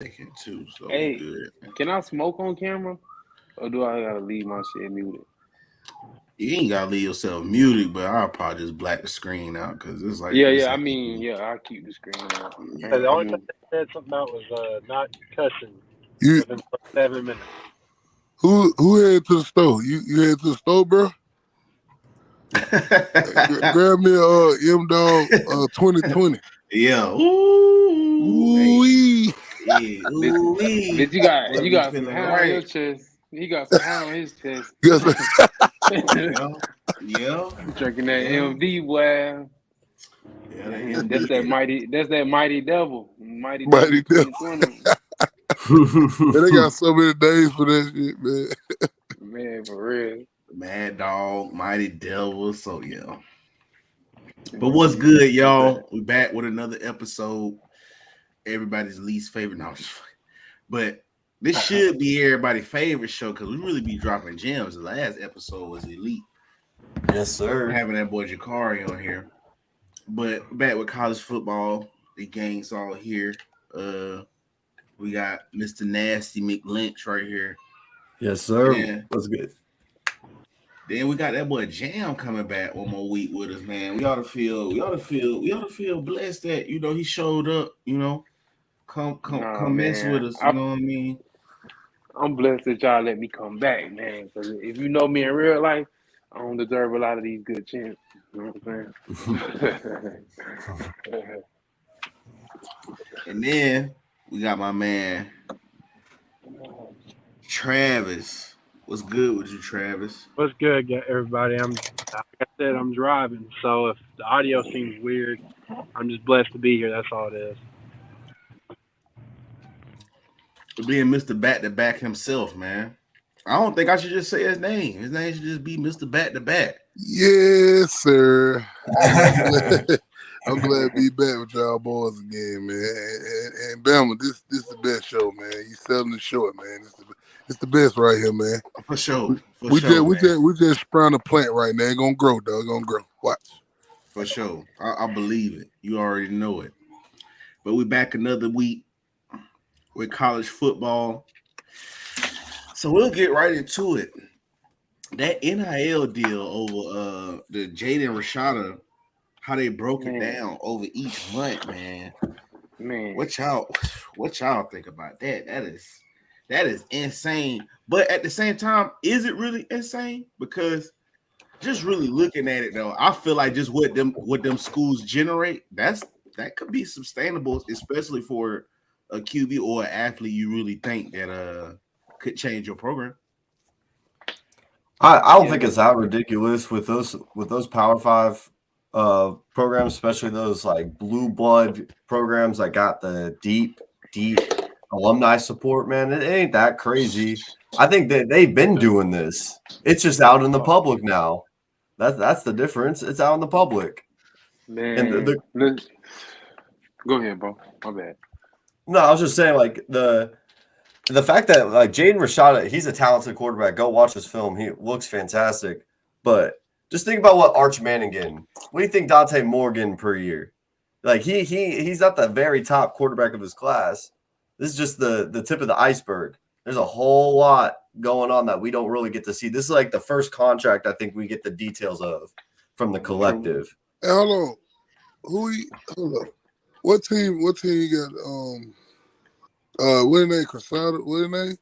second too, so we Hey, good. can I smoke on camera, or do I gotta leave my shit muted? You ain't gotta leave yourself muted, but I'll probably just black the screen out because it's like Yeah, this. yeah. I mean, yeah. I keep the screen out. The I only thing mean, they said something about was not cussing You within 7 minutes. who headed to the store? You headed to the store, bro? Grab me a M-Dog 2020. Yeah. Ooh. Ooh-wee. Yeah. bitch, Ooh. bitch, Boy, you be got some feeling hair on your right. chest. He got some hair on his chest. Yes, Yeah. Yeah. Drinking that Yeah. MD, boy. Yeah. That's that mighty. That's that mighty devil. Mighty devil Mighty Devil. 2020. Man, they got so many days for that shit, man. Man, for real. Mad Dog, Mighty Devil. So yeah. But what's good, y'all? We back with another episode. Everybody's least favorite. No, but this should be everybody's favorite show because we really be dropping gems. The last episode was elite. Yes, sir. Having that boy Jakari on here. But back with college football, the gang's all here. We got Mr. Nasty McLynch right here. Yes, sir. Yeah. What's good? Then we got that boy Jam coming back one more week with us, man. We ought to feel blessed that he showed up. Come mess with us. You know what I mean? I'm blessed that y'all let me come back, man. Because if you know me in real life, I don't deserve a lot of these good chances. You know what I'm saying? And then we got my man Travis. What's good with you, Travis? What's good, everybody? Like I said, I'm driving, so if the audio seems weird, I'm just blessed to be here. That's all it is. For being Mr. Back to Back himself, man. I don't think I should just say his name. His name should just be Mr. Back to Back. Yes, sir. I'm glad to be back with y'all boys again, man. And Bama, this is the best show, man. You selling it short, man. It's the best right here, man. For sure. We just sprung a plant right now. It's gonna grow, dog. It's gonna grow. Watch. For sure. I believe it. You already know it. But we back another week with college football. So we'll get right into it. That NIL deal over the Jaden Rashada, how they broke it down over each month, man. Man, What y'all think about that? That is insane. But at the same time, is it really insane? Because just really looking at it though, I feel like just what them schools generate, that could be sustainable, especially for a QB or an athlete you really think that could change your program. I don't think it's that ridiculous with those Power 5 programs, especially those like blue blood programs that got the deep alumni support, man. It ain't that crazy. I think that they've been doing this. It's just out in the public now. That's the difference. It's out in the public. Man, and go ahead, bro. My bad. No, I was just saying, like the fact that like Jaden Rashada, he's a talented quarterback. Go watch his film. He looks fantastic. But just think about what Arch Manning getting. What do you think Dante Morgan per year? Like he's not the very top quarterback of his class. This is just the tip of the iceberg. There's a whole lot going on that we don't really get to see. This is like the first contract I think we get the details of from the collective. Hey, hold on. What team you got? What is name? Cressada? What is name?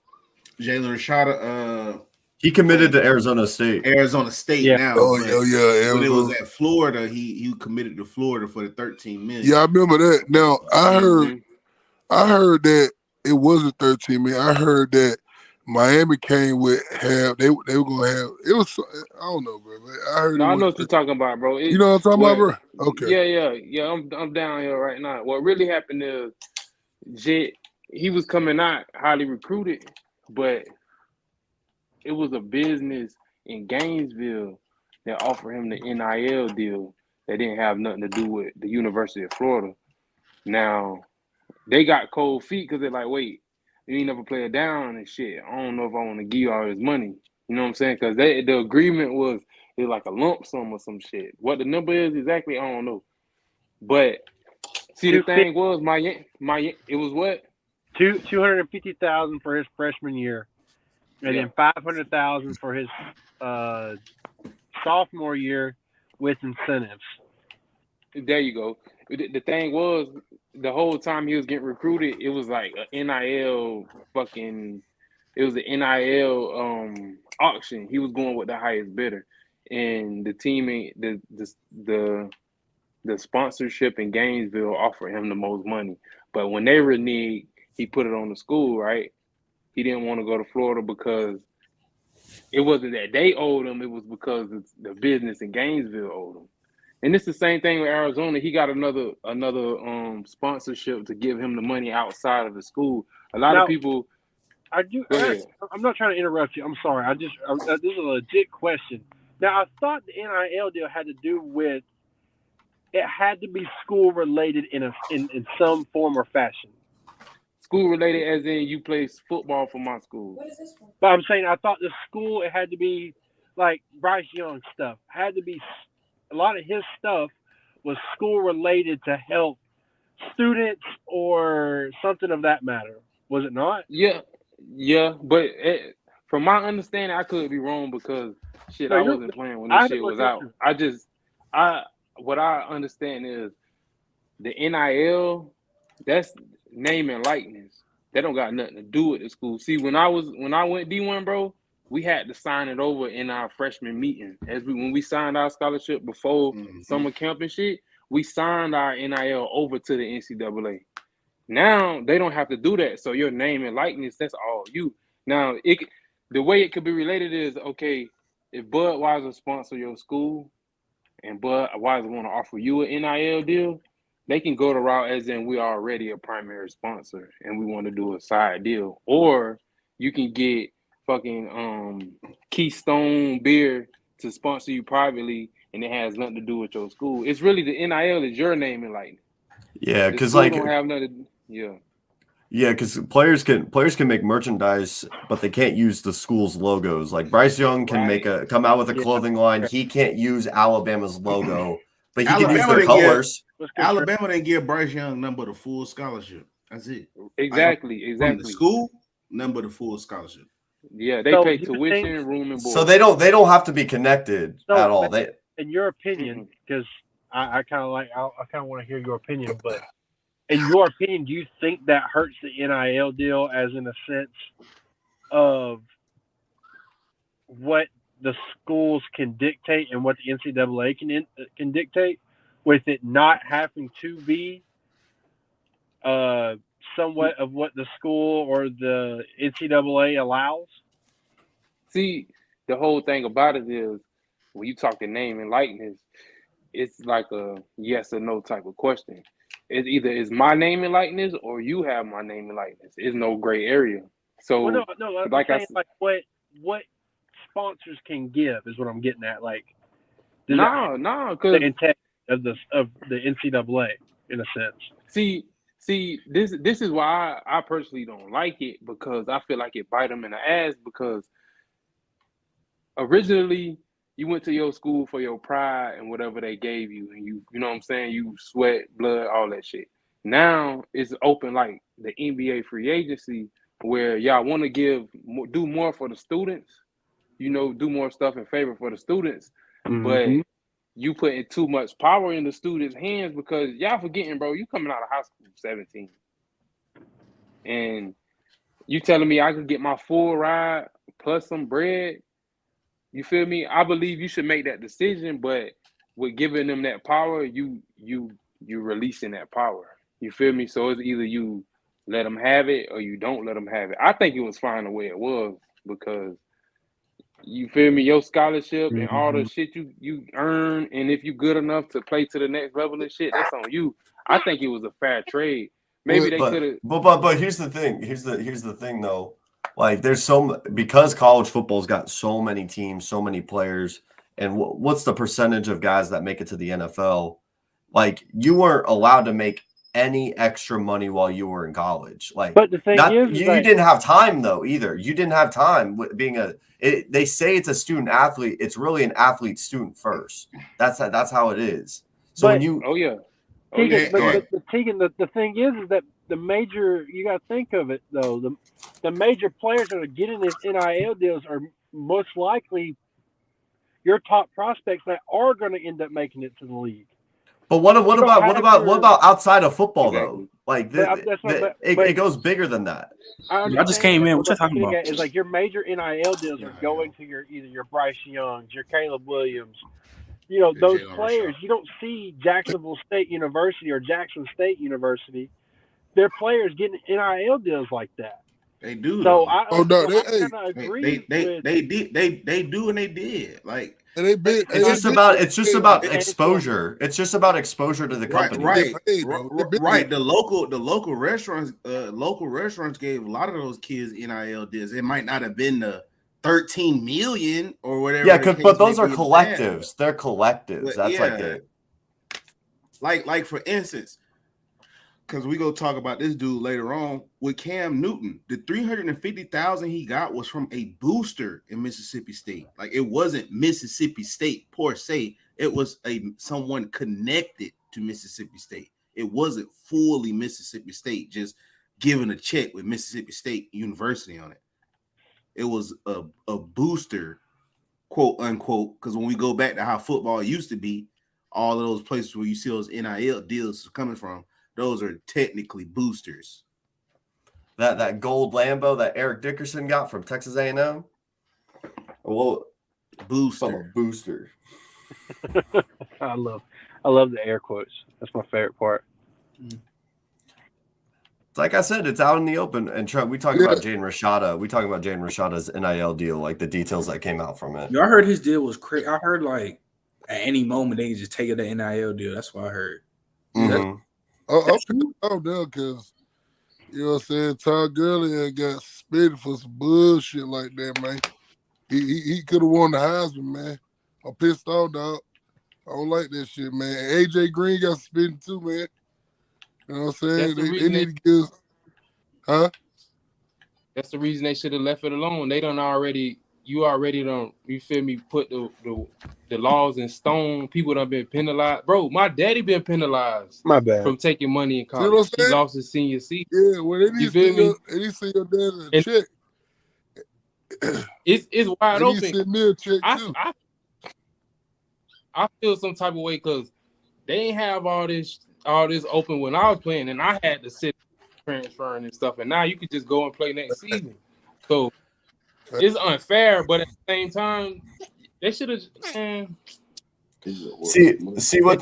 Jalen Rashada. He committed to Arizona State. Now. Oh yeah. When it was at Florida, he committed to Florida for the $13 million. Yeah, I remember that. Now I heard that it wasn't 13 million. I heard that Miami came with they were gonna have it was I don't know, bro. I heard. No, I know what you're talking about, bro. You know what I'm talking about, bro? Okay. Yeah. I'm down here right now. What really happened is Jet, he was coming out highly recruited, but it was a business in Gainesville that offered him the NIL deal that didn't have nothing to do with the University of Florida. Now, they got cold feet because they're like, wait, you ain't never played down and shit. I don't know if I want to give you all his money. You know what I'm saying? Because the agreement was it's like a lump sum or some shit. What the number is exactly, I don't know. But see, the thing was, it was what? $250,000 for his freshman year, and then $500,000 for his sophomore year with incentives. There you go. The thing was, the whole time he was getting recruited, it was like an NIL it was an NIL auction. He was going with the highest bidder, and the team, the sponsorship in Gainesville offered him the most money. But when they reneged, he put it on the school, right? He didn't want to go to Florida because it wasn't that they owed him, it was because the business in Gainesville owed him. And it's the same thing with Arizona. He got another sponsorship to give him the money outside of the school. A lot of people. I'm not trying to interrupt you. I'm sorry. This is a legit question. Now, I thought the NIL deal had to do with it had to be school related in some form or fashion. School related, as in you play football for my school. What is this one? But I'm saying I thought the school, it had to be like Bryce Young stuff. Had to be a lot of his stuff was school related to help students or something of that matter. Was it not? Yeah. But from my understanding, I could be wrong because I wasn't playing when this shit was out. What I understand is the NIL, that's name and likeness. That don't got nothing to do with the school. See, when I went D1, bro, we had to sign it over in our freshman meeting. When we signed our scholarship before summer camp and shit, we signed our NIL over to the NCAA. Now they don't have to do that. So your name and likeness, that's all you. Now the way it could be related is, okay, if Budweiser sponsor your school and Budweiser want to offer you an NIL deal, they can go the route as in we are already a primary sponsor and we want to do a side deal. Or you can get fucking Keystone Beer to sponsor you privately and it has nothing to do with your school. It's really the NIL is your name and likeness. Yeah, because don't have nothing. Yeah, because players can make merchandise, but they can't use the school's logos. Like Bryce Young can come out with a clothing line. He can't use Alabama's logo, but he can use their colors. Alabama didn't give Bryce Young none but a full scholarship. That's it. Exactly. From the school, none but a full scholarship. Yeah, they pay tuition, room, and board. So they don't have to be connected at all. In your opinion, because I kind of want to hear your opinion, but in your opinion, do you think that hurts the NIL deal as in a sense of what the schools can dictate and what the NCAA can dictate, with it not having to be somewhat of what the school or the NCAA allows? See, the whole thing about it is when you talk the name and likeness, it's like a yes or no type of question. It's either is my name and likeness or you have my name and likeness. It's no gray area. So, like I said, like what sponsors can give is what I'm getting at. Like, because the intent of the NCAA in a sense. See, this is why I personally don't like it, because I feel like it bite them in the ass, because originally you went to your school for your pride and whatever they gave you, and you know what I'm saying, you sweat, blood, all that shit. Now it's open like the NBA free agency, where y'all want to do more for the students, do more stuff in favor for the students, but you putting too much power in the students' hands, because y'all forgetting, bro, you coming out of high school 17, and you telling me I could get my full ride plus some bread. You feel me? I believe you should make that decision, but with giving them that power, you releasing that power. You feel me? So it's either you let them have it or you don't let them have it. I think it was fine the way it was, because you feel me? Your scholarship and all the shit you earn, and if you good enough to play to the next level and shit, that's on you. I think it was a fair trade. Maybe they could have. But here's the thing. Here's the thing though. Like there's because college football's got so many teams, so many players, and what's the percentage of guys that make it to the NFL? Like you weren't allowed to make any extra money while you were in college. Like, but the thing is, you didn't have time though either. You didn't have time being they say it's a student athlete. It's really an athlete student first. That's how it is. So but, when you Tegan, the thing is that the major, you got to think of it though. The major players that are getting these NIL deals are most likely your top prospects that are going to end up making it to the league. But what about outside of football Exactly. though? Like But it goes bigger than that. I just came in. What you talking getting about? at is like your major NIL deals are going to either your Bryce Youngs, your Caleb Williams. You know, those Jalen players. Rashad. You don't see Jacksonville State University or Jackson State University. Their players getting NIL deals like that. They do. So though. I kind of agree with. They do and they did. Like And they been. It's just about exposure. It's just about exposure to the company. Right. Right. The local restaurants gave a lot of those kids NIL deals. It might not have been the 13 million or whatever. Yeah, but those are collectives. They're collectives. But That's like for instance, because we go talk about this dude later on with Cam Newton. The 350,000 he got was from a booster in Mississippi State. Like it wasn't Mississippi State per se. It was someone connected to Mississippi State. It wasn't fully Mississippi State just giving a check with Mississippi State University on it. It was a booster, quote unquote. Because when we go back to how football used to be, all of those places where you see those NIL deals coming from, those are technically boosters. That gold Lambo that Eric Dickerson got from Texas A&M. Well, booster. I love the air quotes. That's my favorite part. Like I said, it's out in the open. And Trump, we talk about Jaden Rashada. We talk about Jaden Rashada's NIL deal, like the details that came out from it. Yo, I heard his deal was crazy. I heard like at any moment they could just take the NIL deal. That's what I heard. Mm-hmm. I'm pissed off now because, you know what I'm saying, Todd Gurley got suspended for some bullshit like that, man. He could have won the Heisman, man. I'm pissed off, dog. I don't like that shit, man. AJ Green got suspended too, man. You know what I'm saying? They need to give, huh? That's the reason they should have left it alone. They don't already. You feel me? Put the laws in stone. People done been penalized, bro. My daddy been penalized. My bad. From taking money in college. You know what I'm He saying? lost his senior season. Yeah, well, they need to see your dad a check. It's wide open. They need to send me a check too. I feel some type of way because they ain't have all this open when I was playing, and I had to sit transferring and stuff. And now you could just go and play next season. So it's unfair, but at the same time, they should have. See what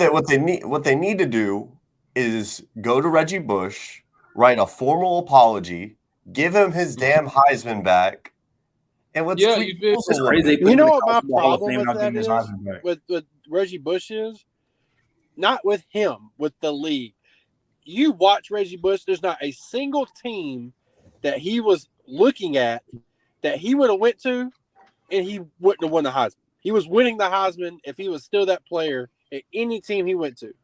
they need to do is go to Reggie Bush, write a formal apology, give him his damn Heisman back, and let's tweet. It's crazy. You know what my problem with that is? With Reggie Bush is not with him, with the league. You watch Reggie Bush. There's not a single team that he was looking at that he would have went to, and he wouldn't have won the Heisman. He was winning the Heisman if he was still that player at any team he went to.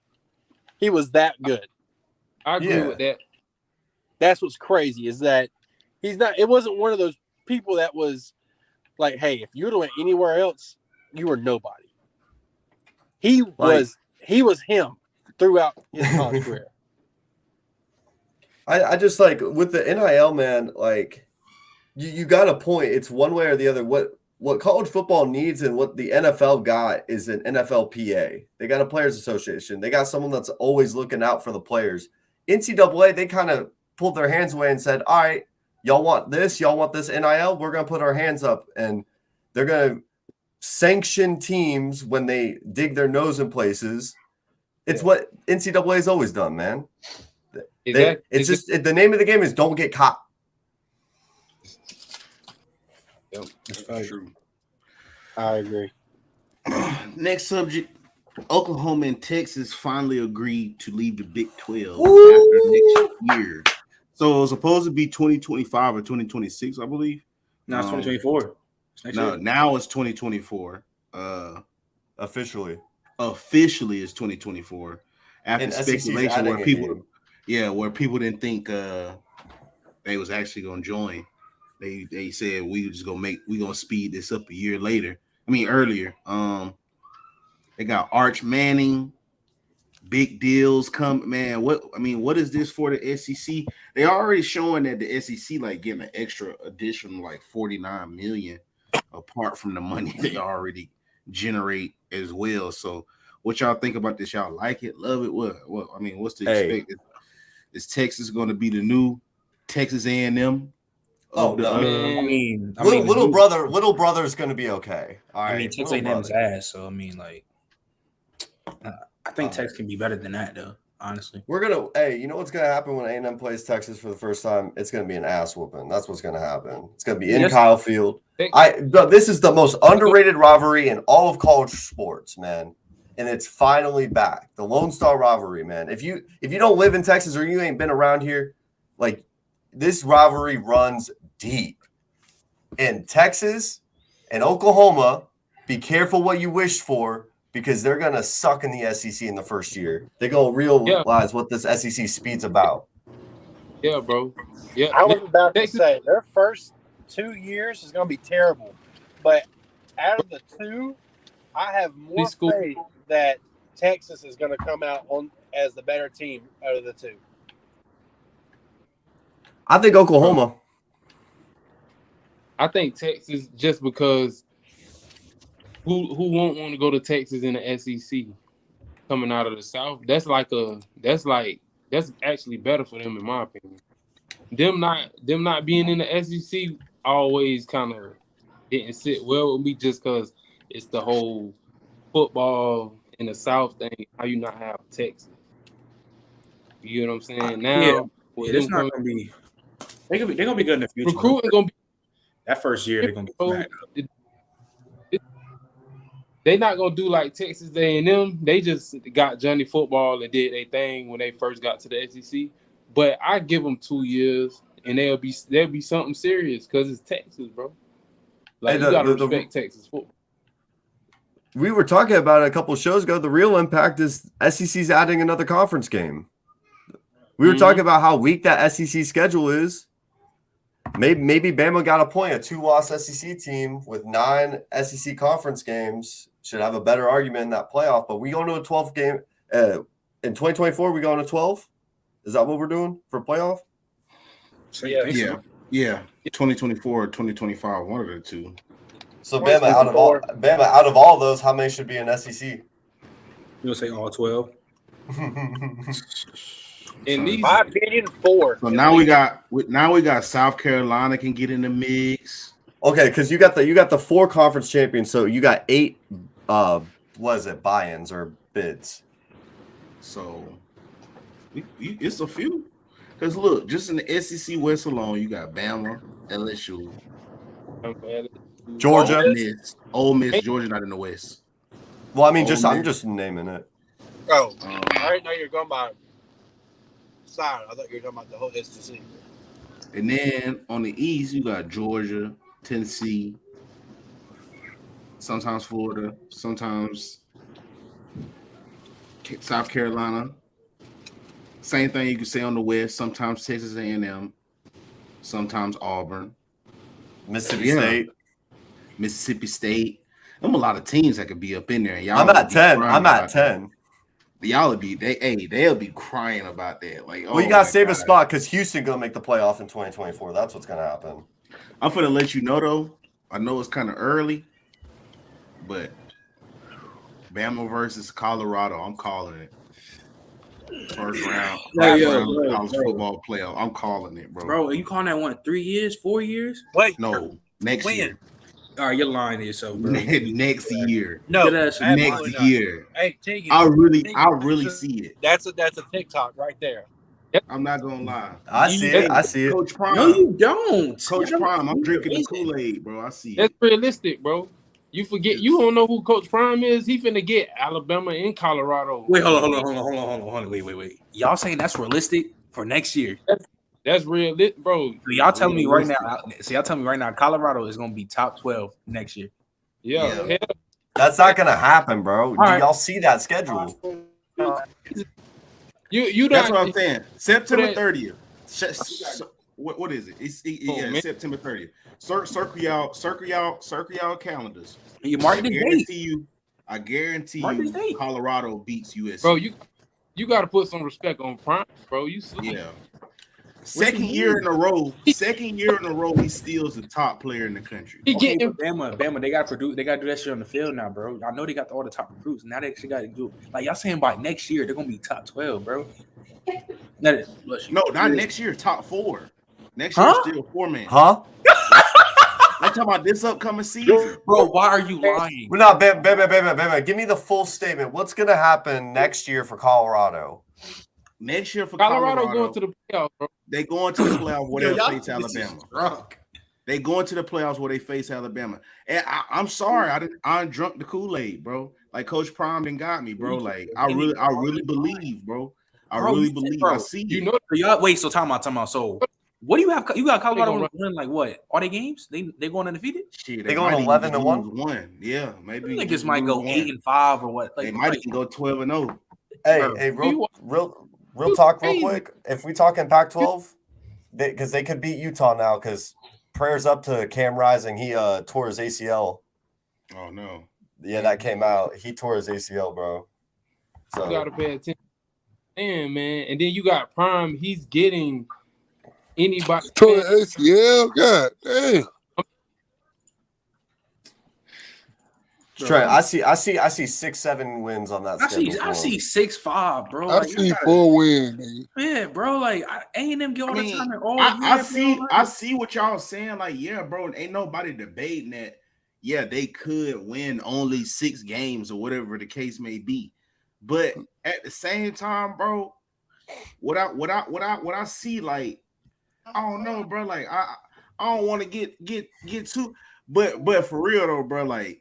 He was that good. I agree with that. That's what's crazy is that he's not. It wasn't one of those people that was like, "Hey, if you would have went anywhere else, you were nobody." He was him throughout his college career. I just like with the NIL, man. Like you got a point. It's one way or the other. What college football needs and what the NFL got is an NFLPA. They got a players association. They got someone that's always looking out for the players. NCAA, they kind of pulled their hands away and said, all right, y'all want this NIL? We're going to put our hands up, and they're going to sanction teams when they dig their nose in places. It's what NCAA has always done, man. The name of the game is don't get caught. Yep, that's true. I agree. Next subject: Oklahoma and Texas finally agreed to leave the Big 12 after next year. So it was supposed to be 2025 or 2026, I believe. No, it's 2024. Now it's 2024. Officially it's 2024. After speculation where people didn't think they was actually gonna join. They said we gonna speed this up a year later. I mean earlier. They got Arch Manning, big deals come, man. What is this for the SEC? They already showing that the SEC like getting an extra additional like 49 million apart from the money they already generate as well. So what y'all think about this? Y'all like it, love it? What's to expect? Is Texas going to be the new Texas A&M? Oh no! Little brother is going to be okay. All right. Texas A&M's ass. So I think Texas can be better than that, though. Honestly, we're gonna. Hey, you know what's gonna happen when A&M plays Texas for the first time? It's gonna be an ass whooping. That's what's gonna happen. It's gonna be in Kyle Field. This is the most underrated rivalry in all of college sports, man. And it's finally back. The Lone Star rivalry, man. If you don't live in Texas or you ain't been around here, like this rivalry runs deep. In Texas and Oklahoma, be careful what you wish for because they're gonna suck in the SEC in the first year. They're gonna realize what this SEC speed's about. Yeah, bro. Yeah. I was about to say their first 2 years is gonna be terrible, but out of the two, I have more faith that Texas is going to come out on as the better team out of the two. I think Oklahoma. I think Texas just because who won't want to go to Texas in the SEC coming out of the South? That's actually better for them in my opinion. Them not being in the SEC always kind of didn't sit well with me just because it's the whole football in the South thing. How you not have Texas? You know what I'm saying? Now, it's not gonna be. They're gonna be good in the future. Recruiting gonna be that first year. They're gonna be smacked up. They're not gonna do like Texas A&M. They just got Johnny Football and did their thing when they first got to the SEC. But I give them 2 years and they'll be something serious because it's Texas, bro. Like you gotta respect Texas football. We were talking about it a couple of shows ago. The real impact is SEC's adding another conference game. We were talking about how weak that SEC schedule is. Maybe Bama got a point. A 2-loss SEC team with 9 SEC conference games should have a better argument in that playoff. But we go into a 12 game in 2024. We go into 12. Is that what we're doing for playoff? Yeah. 2024 or 2025, one of the two. So Bama out of all those, how many should be in SEC? You'll say all 12. In my opinion, 4. So now we got South Carolina can get in the mix. Okay, because you got the 4 conference champions, so you got 8 buy-ins or bids. So it's a few. Because look, just in the SEC West alone, you got Bama, LSU, Georgia, Ole Miss, Georgia not in the West. Well, I mean, I'm just naming it. Oh, I didn't know you were going by side. I thought you were talking about the whole SEC. And then on the East, you got Georgia, Tennessee, sometimes Florida, sometimes South Carolina. Same thing you can say on the West. Sometimes Texas A&M, sometimes Auburn, Mississippi State. Them a lot of teams that could be up in there. Y'all I'm at 10. Y'all they'll be crying about that. Like, well, you gotta save a spot because Houston gonna make the playoff in 2024. That's what's gonna happen. I'm gonna let you know though. I know it's kind of early, but Bama versus Colorado, I'm calling it. First round, college football playoff. I'm calling it, bro. Bro, are you calling that one 3 years, 4 years? Wait, no, next year. All right, you're lying to yourself, bro. Next year. No, next year. Hey, Tiggy, I really see it. That's a TikTok right there. I'm not gonna lie. I see it. Coach Prime. No, you don't. Coach Prime. I'm drinking the Kool-Aid, bro. I see it. That's realistic, bro. You forget you don't know who Coach Prime is. He finna get Alabama and Colorado. Wait, hold on. Wait. Y'all saying that's realistic for next year? That's realistic, bro. So y'all tell me right now, Colorado is gonna be top 12 next year. Yeah. That's not gonna happen, bro. Do y'all see that schedule? You That's what I'm saying. September 30th. What is it? It's September 30th. Circle y'all calendars. You mark the date. I guarantee you Colorado beats USC. Bro, You got to put some respect on Prime, bro. You sleep. Yeah. Second year in a row, he steals the top player in the country. He Okay, getting but Bama, they got to produce. They got to do that shit on the field now, bro. I know they got all the top recruits. Now they actually got to do like y'all saying by next year they're gonna be top 12, bro. No, not next year. Top 4. Next year still 4-man. Huh? I'm talking about this upcoming season, bro. Why are you lying? We're not. Bama. Give me the full statement. What's gonna happen next year for Colorado? Next year for Colorado going to the playoffs, bro. They going to the playoffs where they face Alabama. They going to the playoffs where they face Alabama. And I'm sorry, I drunk the Kool-Aid, bro. Like Coach Prime done got me, bro. Like I really believe, bro. I really believe. I see you. You know, y'all wait. So time out. So what do you have? You got Colorado win like what? All their games? They going undefeated? Shit, they going 11-1. Yeah, maybe. I think this might go 8-5 or what? Like, they might even go 12-0. Hey, real talk, real quick. If we talk in Pac-12, because they could beat Utah now. Because prayers up to Cam Rising. He tore his ACL. Oh no. Yeah, that came out. He tore his ACL, bro. So you gotta pay attention, man. And then you got Prime. He's getting anybody. Tore ACL. God damn. Trent, I see 6-7 wins on that. I see 6-5, bro. I see 4 wins. Yeah, bro. Like A&M get all the time. I see what y'all saying. Like, yeah, bro. Ain't nobody debating that. Yeah, they could win only 6 games or whatever the case may be. But at the same time, bro, what I see, like, I don't know, bro. Like, I don't want to get too, but for real though, bro. Like,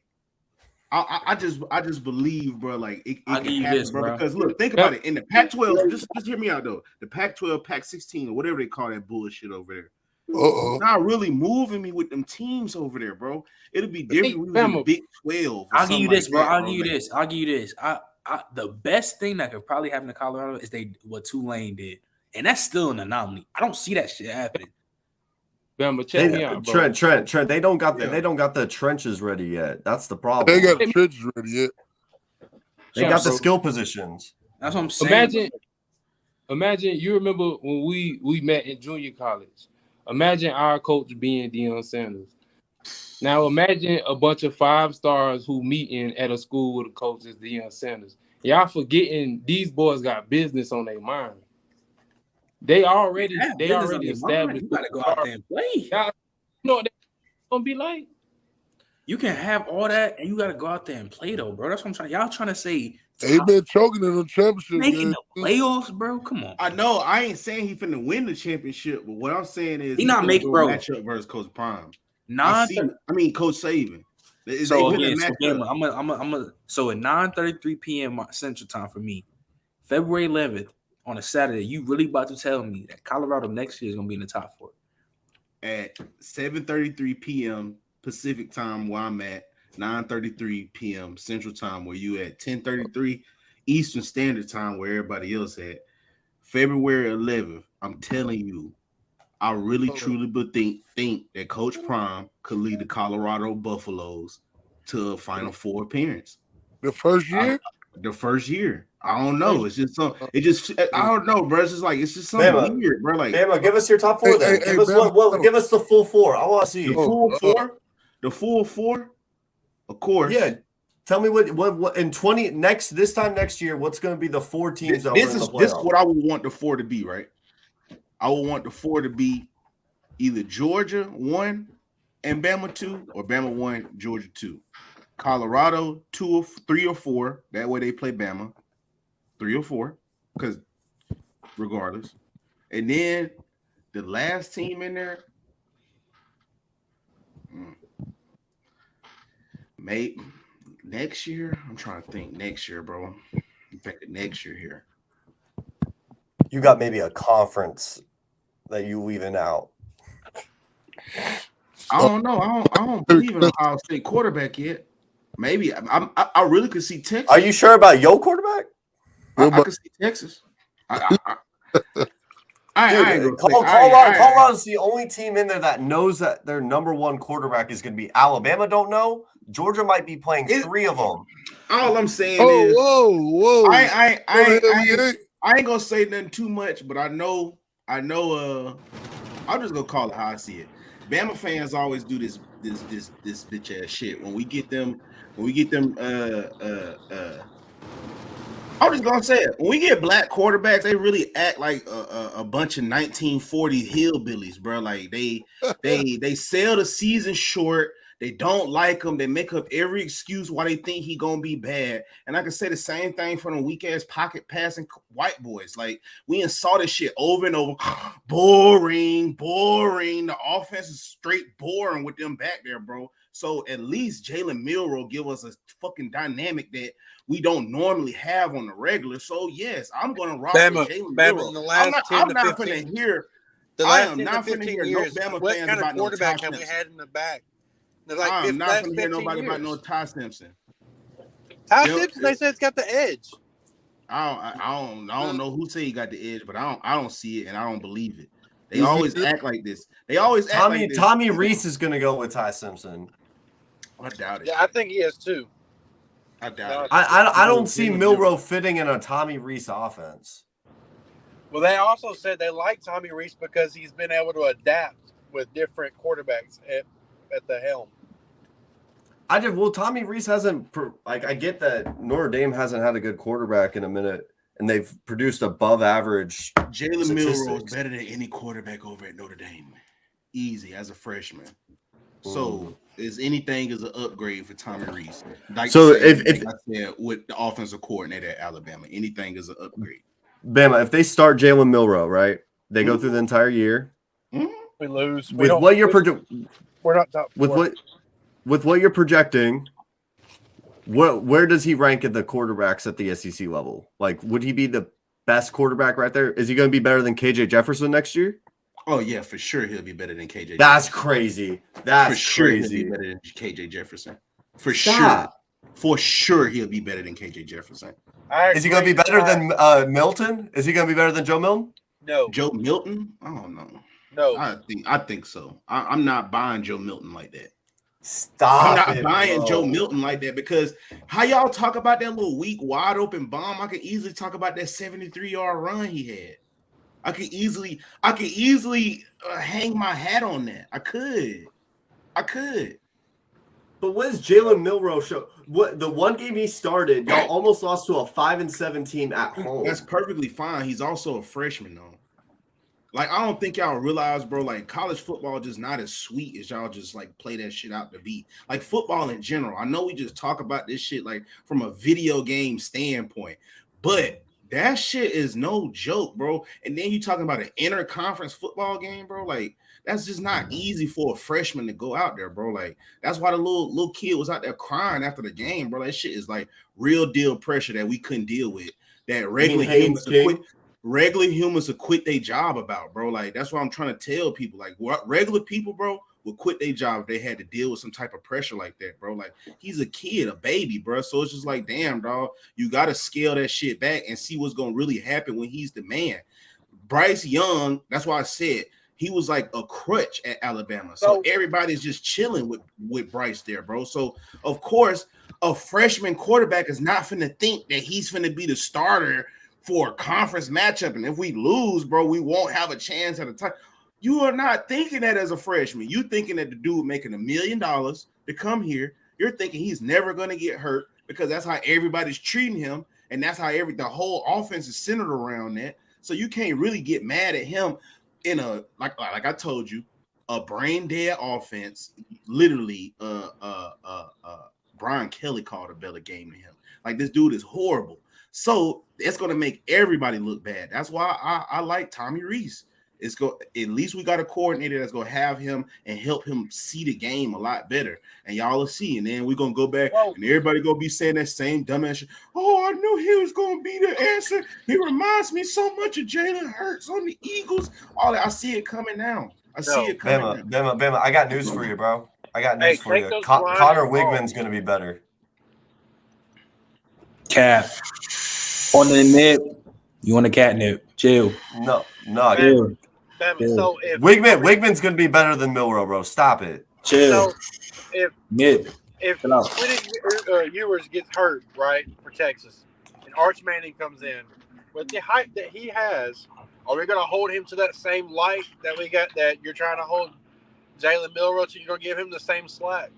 I just believe, bro. Like, it can happen, bro. Because look, think about it. In the Pac-12, just hear me out though. The Pac-12, Pac-16, or whatever they call that bullshit over there. It's not really moving me with them teams over there, bro. It'll be different. We was in the Big 12. I'll give you this, bro. I'll give you this. The best thing that could probably happen to Colorado is what Tulane did, and that's still an anomaly. I don't see that shit happening. Bama, check me out, bro. Trent. They don't got the trenches ready yet. That's the problem. They got the trenches ready yet. They got the skill positions. That's what I'm saying. Imagine you remember when we met in junior college. Imagine our coach being Deion Sanders. Now imagine a bunch of 5 stars who meeting at a school with a coach as Deion Sanders. Y'all forgetting these boys got business on their mind. They already established. You gotta go out there and play. Y'all know what they're gonna be like. You can have all that, and you gotta go out there and play though, bro. That's what I'm trying. Y'all trying to say they've been choking in the championship, making the playoffs, bro. Come on. I know. I ain't saying he finna win the championship, but what I'm saying is he not making bro matchup versus Coach Prime. Coach Saban. So at 9:33 p.m. Central Time for me, February 11th on a Saturday, you really about to tell me that Colorado next year is gonna be in the top 4? At 7:33 p.m. Pacific Time, where I'm at, 9:33 p.m. Central Time, where you at 10:33 Eastern Standard Time, where everybody else at. February 11th, I'm telling you, I really truly think that Coach Prime could lead the Colorado Buffaloes to a Final Four appearance. The first year? The first year. I don't know. It's just I don't know, bro. It's just like it's just something weird, bro. Like, Bama, give us your top 4 then. Give us the full 4. I want to see the full 4. The full 4, of course. Yeah. Tell me what in this time next year, what's going to be the 4 teams that this is what I would want the 4 to be, right? I would want the 4 to be either Georgia 1 and Bama 2, or Bama 1, Georgia 2. Colorado 2 or 3 or 4. That way they play Bama 3 or 4, because regardless. And then the last team in there, maybe next year. I'm trying to think next year, bro. I'm thinking next year here. You got maybe a conference that you leaving out. I don't know. I don't believe in Ohio State quarterback yet. Maybe I really could see Texas. Are you sure about your quarterback? I could see Texas. I I ain't Dude, gonna say, Colorado's the only team in there that knows that their number one quarterback is going to be. Alabama don't know. Georgia might be playing 3 of them. All I'm saying is, whoa. I ain't gonna say nothing too much, but I know. I'm just gonna call it how I see it. Bama fans always do this bitch ass shit when we get them. I'm just gonna say it. When we get black quarterbacks, they really act like a bunch of 1940 hillbillies, bro. Like they sell the season short. They don't like him. They make up every excuse why they think he gonna be bad. And I can say the same thing for them weak ass pocket passing white boys. Like we saw this shit over and over. Boring. The offense is straight boring with them back there, bro. So at least Jalen Milroe give us a fucking dynamic that we don't normally have on the regular. So yes, I'm gonna rock with Jalen Milroe. In the last I'm not finna hear. I am not finna hear no Bama what fans kind of about no quarterback Ty have we Simpson. had in the back? I am not finna hear nobody about no Ty Simpson. Ty Simpson, they said it's got the edge. I don't know who say he got the edge, but I don't see it and I don't believe it. They always act like this. They always act like this. Tommy Reese is going to go with Ty Simpson. I doubt it. Yeah, I think he is too. I doubt it. I don't see Milroe fitting in a Tommy Reese offense. Well, they also said they like Tommy Reese because he's been able to adapt with different quarterbacks at the helm. Tommy Reese hasn't I get that Notre Dame hasn't had a good quarterback in a minute, and they've produced above average. Jalen Milroe is better than any quarterback over at Notre Dame, easy as a freshman. So anything is an upgrade for Tommy Reese. Like so, if I said with the offensive coordinator at Alabama, anything is an upgrade. Bama, if they start Jalen Milroe, right? They go through the entire year. We lose. We're not top four. With what you're projecting, where does he rank in the quarterbacks at the SEC level? Like, would he be the best quarterback right there? Is he going to be better than KJ Jefferson next year? Oh yeah, for sure he'll be better than KJ. That's Jefferson. Crazy. That's for sure crazy. He'll be better than KJ Jefferson. For sure he'll be better than KJ Jefferson. Is he going to be better than Milton? Is he going to be better than Joe Milton? No. Joe Milton? I don't know. No. I think so. I'm not buying Joe Milton like that. I'm not buying Joe Milton like that because how y'all talk about that little weak, wide open bomb? I could easily talk about that 73-yard run he had. I could easily hang my hat on that. I could. But what does Jalen Milroe show? What the one game he started, y'all almost lost to a 5-7 team at home. That's perfectly fine. He's also a freshman though. Like, I don't think y'all realize, bro, like college football just not as sweet as y'all just like play that shit out to be. Like football in general. I know we just talk about this shit like from a video game standpoint, but that shit is no joke, bro. And then you talking about an interconference football game, bro. Like, that's just not easy for a freshman to go out there, bro. Like, that's why the little kid was out there crying after the game, bro. That shit is like real deal pressure that we couldn't deal with. That regular humans will quit their job about, bro. Like, that's what I'm trying to tell people. Like, what regular people, bro, would quit their job if they had to deal with some type of pressure like that, bro. Like, he's a kid, a baby, bro. So it's just like, damn, dog, you got to scale that shit back and see what's going to really happen when he's the man. Bryce Young, that's why I said he was like a crutch at Alabama. So everybody's just chilling with Bryce there, bro. So, of course, a freshman quarterback is not finna think that he's finna be the starter for a conference matchup. And if we lose, bro, we won't have a chance at a time. You are not thinking that as a freshman. You thinking that the dude making $1 million to come here, you're thinking he's never going to get hurt because that's how everybody's treating him. And that's how the whole offense is centered around that. So you can't really get mad at him in a, like I told you, a brain dead offense. Literally, Brian Kelly called a better game to him. Like, this dude is horrible. So it's going to make everybody look bad. That's why I like Tommy Reese. At least we got a coordinator that's going to have him and help him see the game a lot better. And y'all will see. And then we're going to go back and everybody going to be saying that same dumbass shit. Oh, I knew he was going to be the answer. He reminds me so much of Jalen Hurts on the Eagles. All that, I see it coming now. Bama, I got news for you, bro. I got news for you. Connor Wigman's going to be better. Calf. On the net. You want a catnip? Chill. No. Chill. So if Wigman's gonna be better than Milrow, bro. Stop it. Chill. So if Mid. if Chill out. Quentin Ewers gets hurt, right, for Texas, and Arch Manning comes in, with the hype that he has, are we going to hold him to that same light that we got that you're trying to hold Jalen Milrow to? You're going to give him the same slack?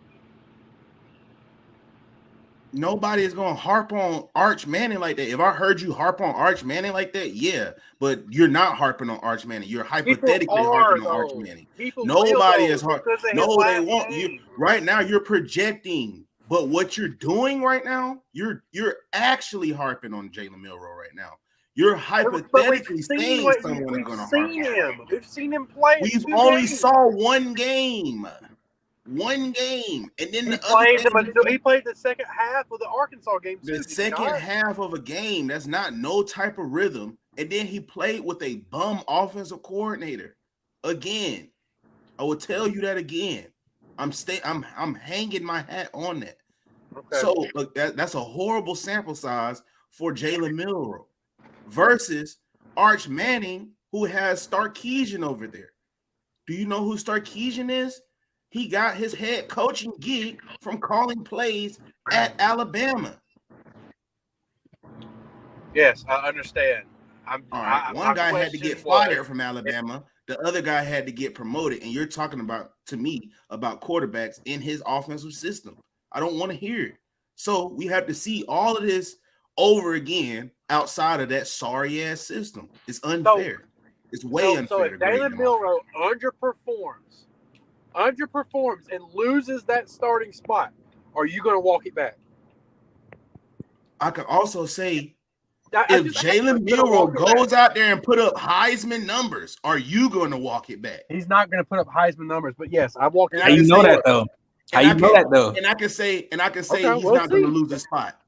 Nobody is going to harp on Arch Manning like that. If I heard you harp on Arch Manning like that, yeah, but you're not harping on Arch Manning. You're hypothetically harping on Arch Manning. Nobody is harping. No, they won't. You right now. You're projecting, but what you're doing right now, you're actually harping on Jalen Milrow right now. You're hypothetically saying someone is going to harp him. We've seen him play. We've only saw one game, and then he played the second half of the Arkansas game. The second half of a game, that's not no type of rhythm. And then he played with a bum offensive coordinator. Again, I will tell you that again. I'm hanging my hat on that. Okay. So look, that's a horrible sample size for Jalen Milrow versus Arch Manning, who has Sarkisian over there. Do you know who Sarkisian is? He got his head coaching gig from calling plays at Alabama. Yes, I understand. One guy had to get fired from Alabama. The other guy had to get promoted. And you're talking about, to me, about quarterbacks in his offensive system. I don't want to hear it. So we have to see all of this over again outside of that sorry-ass system. It's unfair. It's way unfair. So if Jalen Milrow underperforms and loses that starting spot, are you going to walk it back? I could also say, if Jalen Milrow goes out there and put up Heisman numbers, are you going to walk it back? He's not going to put up Heisman numbers, but yes, I walk it back. How you know that though? And I can say he's not going to lose his spot.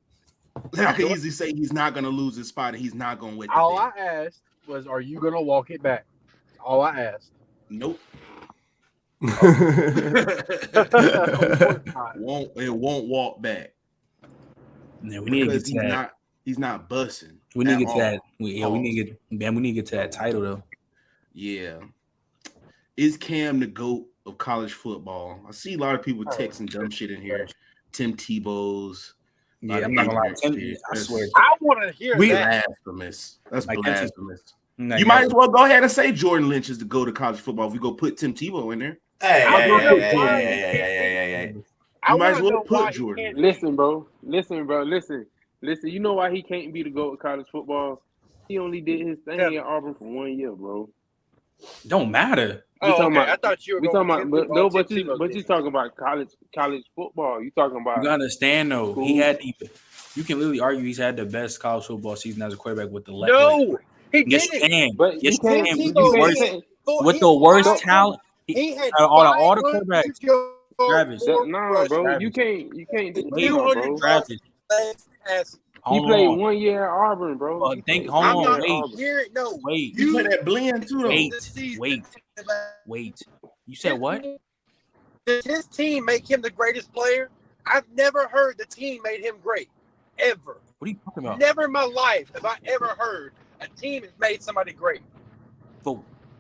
I can easily say he's not going to lose his spot and he's not going to win. All I asked was, are you going to walk it back? All I asked. Nope. It won't walk back. Yeah, we need to get to that. He's not busting. We need to get to that. We need to get to that title though. Yeah. Is Cam the GOAT of college football? I see a lot of people texting dumb shit in here. Tim Tebow's. Yeah, I'm not gonna lie. I swear. I want to hear that. Blasphemous. That's blasphemous. You might as well go ahead and say Jordan Lynch is the GOAT of college football if we go put Tim Tebow in there. Hey. You might as well put Jordan. Listen, bro. Listen, you know why he can't be the GOAT of college football? He only did his thing at Auburn for 1 year, bro. Don't matter. I thought you were talking about, but you talking about college football. You talking about? You gotta understand though. He had. You can literally argue he's had the best college football season as a quarterback with the left. No, he didn't. But yes, he can. With the worst talent. He had all the quarterbacks. Travis, bro. Travis. You can't do 200 Travis. He played 1 year at Auburn, bro. Wait. You play that blend too, though. Wait. You said what? Does his team make him the greatest player? I've never heard the team made him great, ever. What are you talking about? Never in my life have I ever heard a team has made somebody great.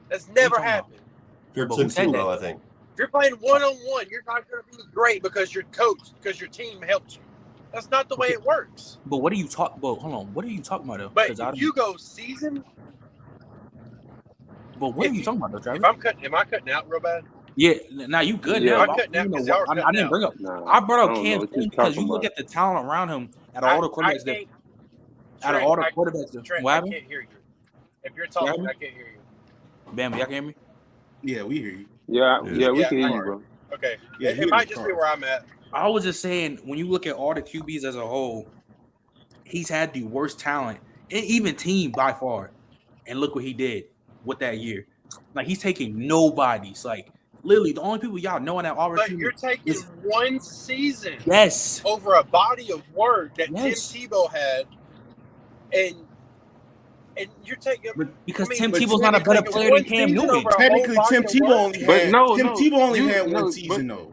That's never happened. You're Tim Tebow, I think. If you're playing one-on-one, you're not going to be great because you're coached, because your team helps you. That's not the way it works. But what are you talking about? Hold on. What are you talking about, though? But if you go season. But what are you talking about, though, Travis? Am I cutting out real bad? Yeah. Now you good now. I'm cutting out. I didn't bring up. I brought up Cam because you look at the talent around him out of all the quarterbacks. I can't hear you. If you're talking, I can't hear you. Bam, y'all can hear me? Yeah, we hear you. Yeah, we can hear you, bro. Okay. Yeah, it might just be where I'm at. I was just saying, when you look at all the QBs as a whole, he's had the worst talent, and even team by far. And look what he did with that year. Like, he's taking nobody's. Like, literally, the only people y'all know in that Auburn team. But you're taking one season. Yes. Over a body of work that Tim Tebow had, and you're taking because Tim Tebow's not a better player than Cam Newton. Technically, Tim Tebow only had one season though.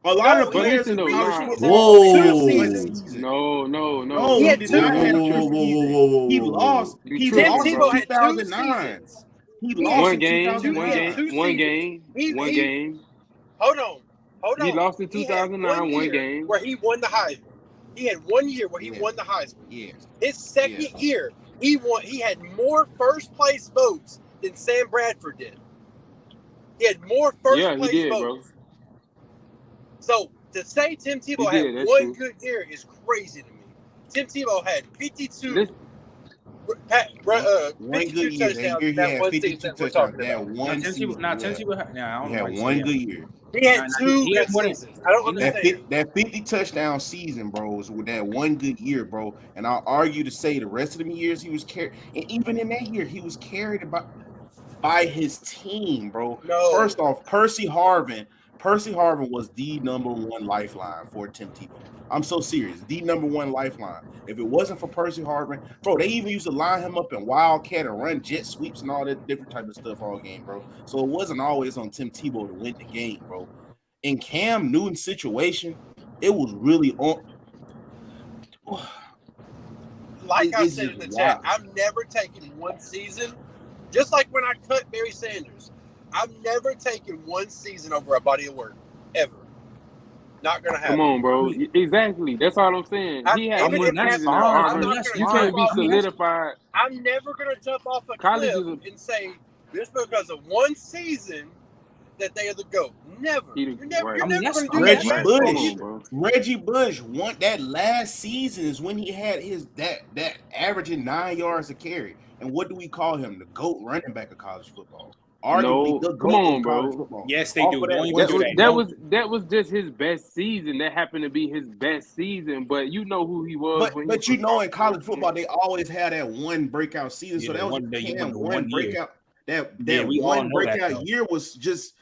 A lot of the But players listen in though, college nah. football Two one seasons. season. No. He had did two not have a seasons. true season. He lost. You He tripping, lost Tim in bro. Tebow had 2 2009. seasons. He He lost had One in game, 2009. one game. Hold on. He lost in He had 2009, one year game. where he won the Heisman. He had 1 year where he Yeah. won the Heisman. Yes. His second year, he won. He had more first place votes than Sam Bradford did. He had more first Yeah, he place did, votes. bro. So to say Tim Tebow He had did, that's one true. good year is crazy to me. Tim Tebow had 52 Listen, One 52 good year. That touchdowns year he that had one 52 season that we're touchdowns. talking That about. one season. Tim Tebow. Nah, I don't He know. had one good year. He had two he had good more than- seasons. I don't he- understand. That 50 touchdown season, bro, was with that one good year, bro. And I'll argue to say the rest of them years he was carried, and even in that year, he was carried by his team, bro. No. First off, Percy Harvin was the number one lifeline for Tim Tebow. I'm so serious. The number one lifeline. If it wasn't for Percy Harvin, bro, they even used to line him up in wildcat and run jet sweeps and all that different type of stuff all game, bro. So it wasn't always on Tim Tebow to win the game, bro. In Cam Newton's situation, it was really on. Like I It's said in just the chat, wild. I'm never taking one season. Just like when I cut Barry Sanders, I'm never taking one season over a body of work ever. Not gonna happen. come on, bro. Exactly. That's all I'm saying. He had Even one if that's season at fine, I'm Auburn. not gonna You jump can't be off. solidified. I'm never gonna jump off a College cliff is and say just because of one season that they are the GOAT. Never. You're never gonna do that. Reggie in Bush. basketball either. Reggie Bush won that last season is when he had his that averaging 9 yards a carry. And what do we call him? The GOAT running back of college football. Arguably the come GOAT on, of college bro. football. Yes, they Off do. of that Don't one even do season. That was just his best season. That happened to be his best season. But you know who he was. But you know, in college football, they always had that one breakout season. So that was one breakout. That we all one know that, breakout though. year was just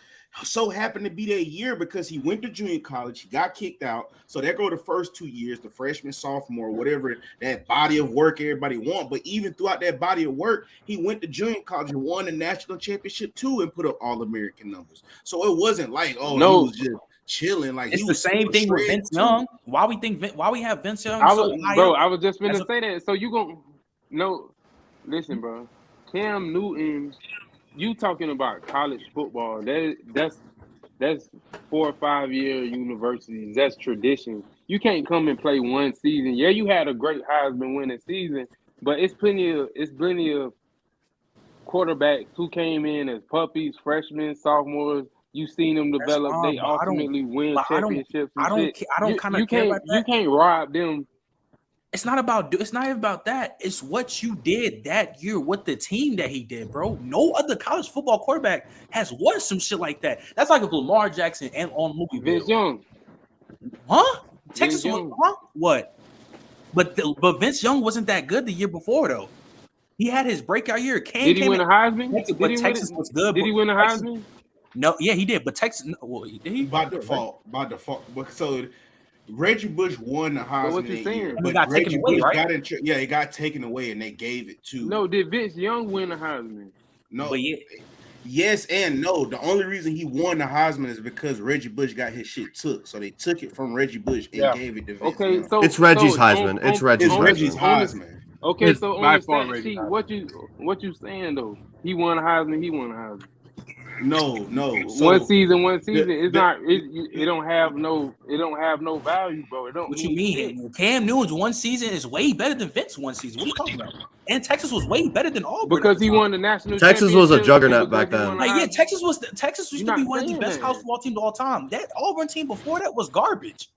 so happened to be that year because he went to junior college, he got kicked out. So there go the first 2 years, the freshman, sophomore, whatever that body of work everybody want. But even throughout that body of work, he went to junior college and won the national championship too and put up All-American numbers. So it wasn't like, he was just chilling. Like it's he the was same thing with Vince Young. Why we have Vince Young? I was just gonna say that. So you gonna listen, bro. Cam Newton, you talking about college football? That's 4 or 5 year universities. That's tradition. You can't come and play one season. Yeah, you had a great Heisman winning season, but it's plenty of quarterbacks who came in as puppies, freshmen, sophomores. You seen them develop. They ultimately win championships. You can't rob them. It's not even about that. It's what you did that year with the team that he did, bro. No other college football quarterback has won some shit like that. That's like if Lamar Jackson and on Louisville. Vince Young. Huh? Texas was what? But Vince Young wasn't that good the year before though. He had his breakout year. Did he win a Heisman? Texas was good. Did he win a Heisman? No, yeah, he did. But Texas, did he? By default. So Reggie Bush won the Heisman that year, but Reggie Bush it got taken away, and they gave it to. No, did Vince Young win the Heisman? No, but yes and no. The only reason he won the Heisman is because Reggie Bush got his shit took, so they took it from Reggie Bush and gave it to Vince Young. So it's Reggie's Heisman. It's Reggie's Heisman. Okay, so on the stat sheet, what you saying though? He won a Heisman. He won a Heisman. No. So one season. It don't have no value, bro. It don't. What you mean? Cam Newton's one season is way better than Vince's one season. What are you talking about? And Texas was way better than Auburn because he won the national. Texas was a juggernaut back then. Like, Texas used to be one of the best college football teams of all time. That Auburn team before that was garbage.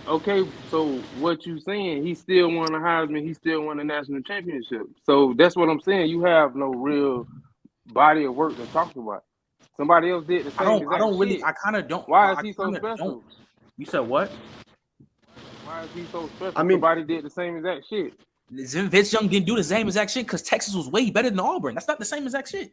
Okay, so what you saying? He still won the Heisman. He still won the national championship. So that's what I'm saying. You have no real body of work to talk about. Somebody else did the same. I kind of don't. Why is he so special? You said what? Why is he so special? Somebody did the same exact shit. Vince Young didn't do the same exact shit because Texas was way better than Auburn. That's not the same exact shit.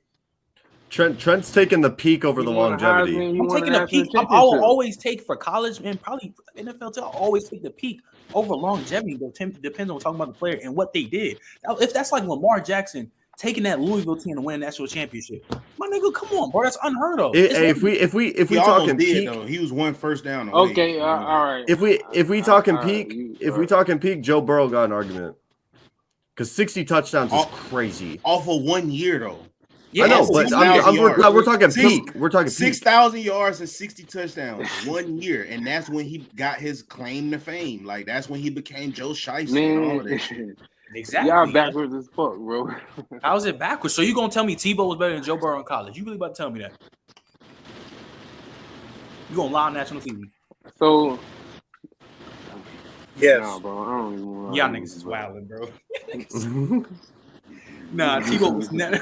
Trent's taking the peak over the longevity. I'm taking the peak. I'll always take for college and probably NFL too. I'll always take the peak over longevity. But depends on talking about the player and what they did. If that's like Lamar Jackson taking that Louisville team to win a national championship. My nigga, come on, bro. That's unheard of. Hey, if we He talking almost did peak, though. He was one first down away. Okay, all right. if we talking peak, peak, Joe Burrow got an argument because 60 touchdowns is crazy off of 1 year though. Yeah, I know, but we're talking peak. We're talking 6,000 yards and 60 touchdowns 1 year, and that's when he got his claim to fame. Like that's when he became Joe Shiesty and all of that shit. Exactly. Y'all backwards as fuck, bro. How is it backwards? So you gonna tell me Tebow was better than Joe Burrow in college? You really about to tell me that? You gonna lie on national TV? So yes, nah, bro. I don't even want y'all niggas is wilding, bro. Nah, Tebow was never.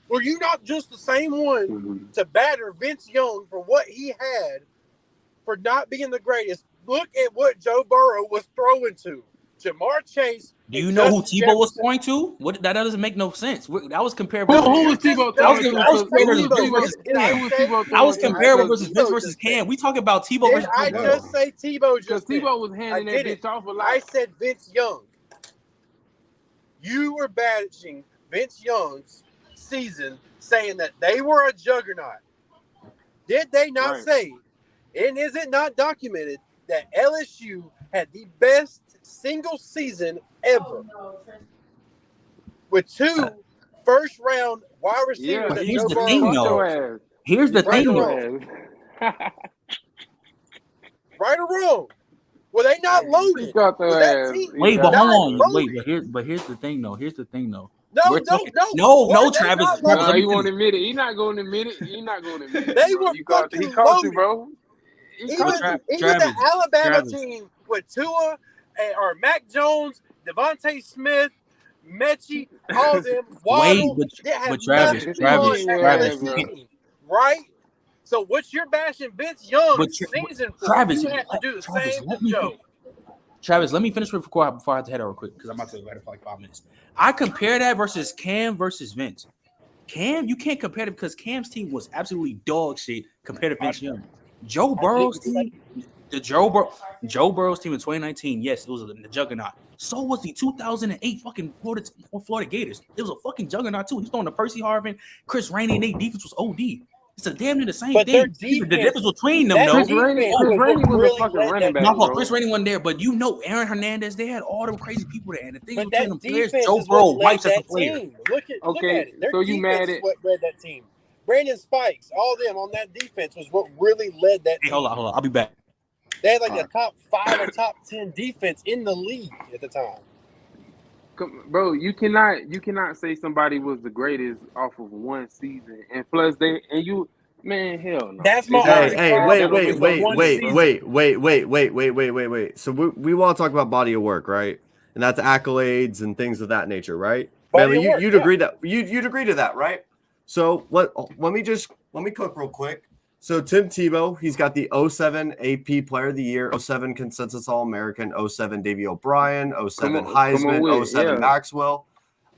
Were you not just the same one to batter Vince Young for what he had for not being the greatest? Look at what Joe Burrow was throwing to. Jamar Chase. Do you know who Tebow was throwing to? What that doesn't make no sense. That was comparable. Who was Tebow throwing to? I was comparable versus Vince versus Cam. We talking about Tebow versus I just say Tebow because Tebow was handing that bitch off a lot. I said Vince Young. You were bashing Vince Young's season, saying that they were a juggernaut. Did they not say, and is it not documented, that LSU had the best single season ever with 2 first-round wide receivers? Yeah, here's the thing, though. Here's the thing, though. Right or wrong? Were they not loaded? Wait, but hold on. Wait, but here's the thing, though. No, Travis. You won't admit it. He's not going to admit it. They were fucking loaded, bro. Even the Alabama team with Tua or Mac Jones, Devontae Smith, Mechie, all of them. Waddle, but Travis, right? So what you're bashing Vince Young season for? Travis, you have to do the same to Joe. Travis, let me finish before I have to head over quick because I'm about to go for like 5 minutes. I compare that versus Cam versus Vince. Cam, you can't compare it because Cam's team was absolutely dog shit compared to Vince Young. Joe Burrow's team, Joe Burrow's team in 2019, yes, it was a juggernaut. So was the 2008 fucking Florida Gators. It was a fucking juggernaut too. He's throwing to Percy Harvin, Chris Rainey, and their defense was OD. It's a damn near the same thing. The difference between them, though. Chris Rainey was a fucking running back. My fault. Chris Rainey wasn't there, but you know Aaron Hernandez. They had all them crazy people there, and the thing between them players, Joe Burrow wipes as a player. Look at it. Their defense is what led that team. Brandon Spikes, all them on that defense was what really led that team. Hey, hold on. I'll be back. They had like the top 5 or top 10 defense in the league at the time. Bro, you cannot say somebody was the greatest off of one season, and plus man, hell no. That's my wait. So we want to talk about body of work, right? And that's accolades and things of that nature, right? Bailey, you'd agree that you'd agree to that, right? So let me cook real quick. So Tim Tebow, he's got the 07 AP Player of the Year, 07 Consensus All-American, 07 Davey O'Brien, 07 Heisman, 07 Maxwell,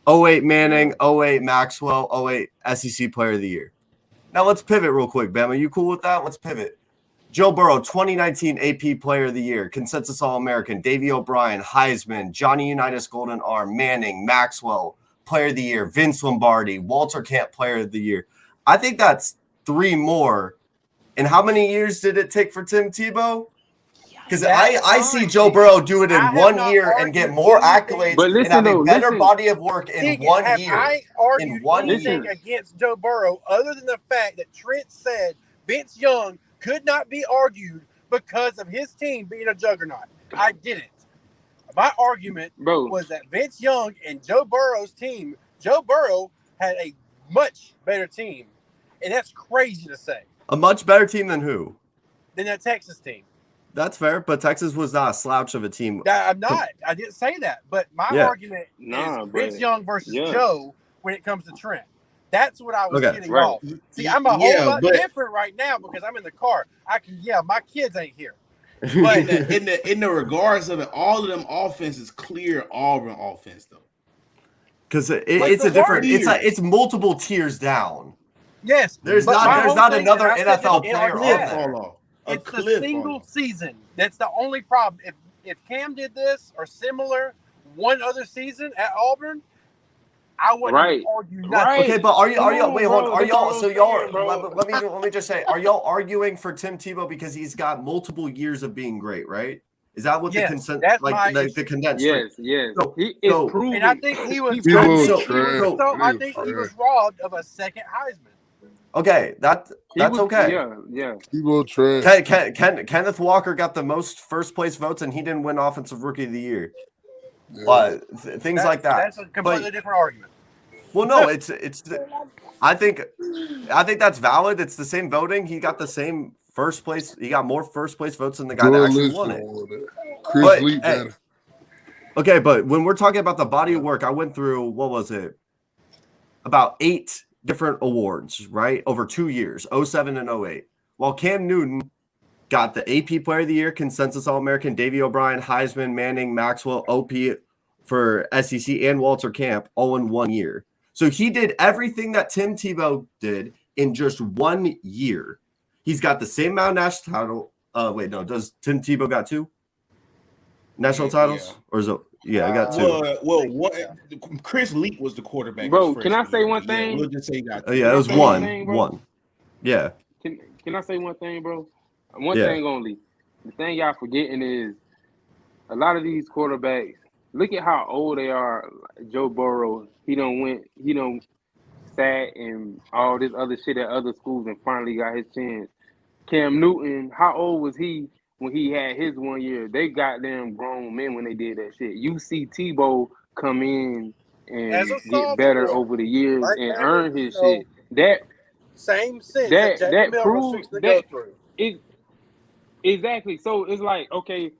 08 Manning, 08 Maxwell, 08 SEC Player of the Year. Now let's pivot real quick, Bama. You cool with that? Let's pivot. Joe Burrow, 2019 AP Player of the Year, Consensus All-American, Davey O'Brien, Heisman, Johnny Unitas Golden Arm, Manning, Maxwell, Player of the Year, Vince Lombardi, Walter Camp Player of the Year. I think that's 3 more. And how many years did it take for Tim Tebow? Because I see Joe Burrow do it in 1 year and get more accolades and have a better body of work in 1 year. I argued anything against Joe Burrow other than the fact that Trent said Vince Young could not be argued because of his team being a juggernaut. I didn't. My argument was that Vince Young and Joe Burrow's team, Joe Burrow had a much better team. And that's crazy to say. A much better team than who? Than that Texas team. That's fair, but Texas was not a slouch of a team. I'm not. I didn't say that. But my argument is Vince Young versus Joe when it comes to Trent. That's what I was getting off. See, I'm a whole lot different right now because I'm in the car. My kids ain't here. But in the regards of it, all of them offenses clear Auburn offense though. Because it's a different. It's multiple tiers down. Yes, there's not another NFL player on there. It's the single season. That's the only problem. If Cam did this or similar one other season at Auburn, I wouldn't Right. even argue nothing. Right. Okay, but are y'all wait, hold on. Are That's y'all what so I'm y'all saying, bro. let me just say, are y'all arguing for Tim Tebow because he's got multiple years of being great, right? Is that what the Yes, consent that's like my the issue. condensed Yes. So, He is so proven. And I think he was. He's I Tebow think so- he was. trash. So I He think was he was trash. robbed of a second Heisman. okay, that's okay. Yeah. Tebow trash. Kenneth Walker got the most first place votes and he didn't win offensive rookie of the year. Yeah. Things like that. That's a completely different argument. Well, no, it's I think that's valid. It's the same voting. He got the same first place. He got more first place votes than the guy that Jordan actually Lynch won don't it. want that. Chris But, Lee hey, got it. okay, but when we're talking about the body of work, I went through what was it? About 8 different awards, right? Over 2 years, 07 and 08. While Cam Newton got the AP Player of the Year, Consensus All-American, Davey O'Brien, Heisman, Manning, Maxwell, OP for SEC, and Walter Camp all in 1 year. So he did everything that Tim Tebow did in just 1 year. He's got the same amount of national title. Wait, no. Does Tim Tebow got 2 national titles? Yeah. Or is it? Yeah, I got 2. Well, what? Chris Lee was the quarterback. Bro, his can I freshman say year, one but yeah, thing? we'll just say he got Oh, 2. yeah, it was Can I say one 1. thing, bro? 1. Yeah. Can I say one thing, bro? One Yeah. thing only. The thing y'all forgetting is a lot of these quarterbacks. Look at how old they are. Joe Burrow, he done sat and all this other shit at other schools and finally got his chance. Cam Newton, how old was he when he had his 1 year? They got them grown men when they did that shit. You see Tebow come in As and a get better sophomore, over the years Mike and Mayock, earn his shit. That same sense that Jalen Mills was proves fixing to that go through. it exactly. So it's like, okay,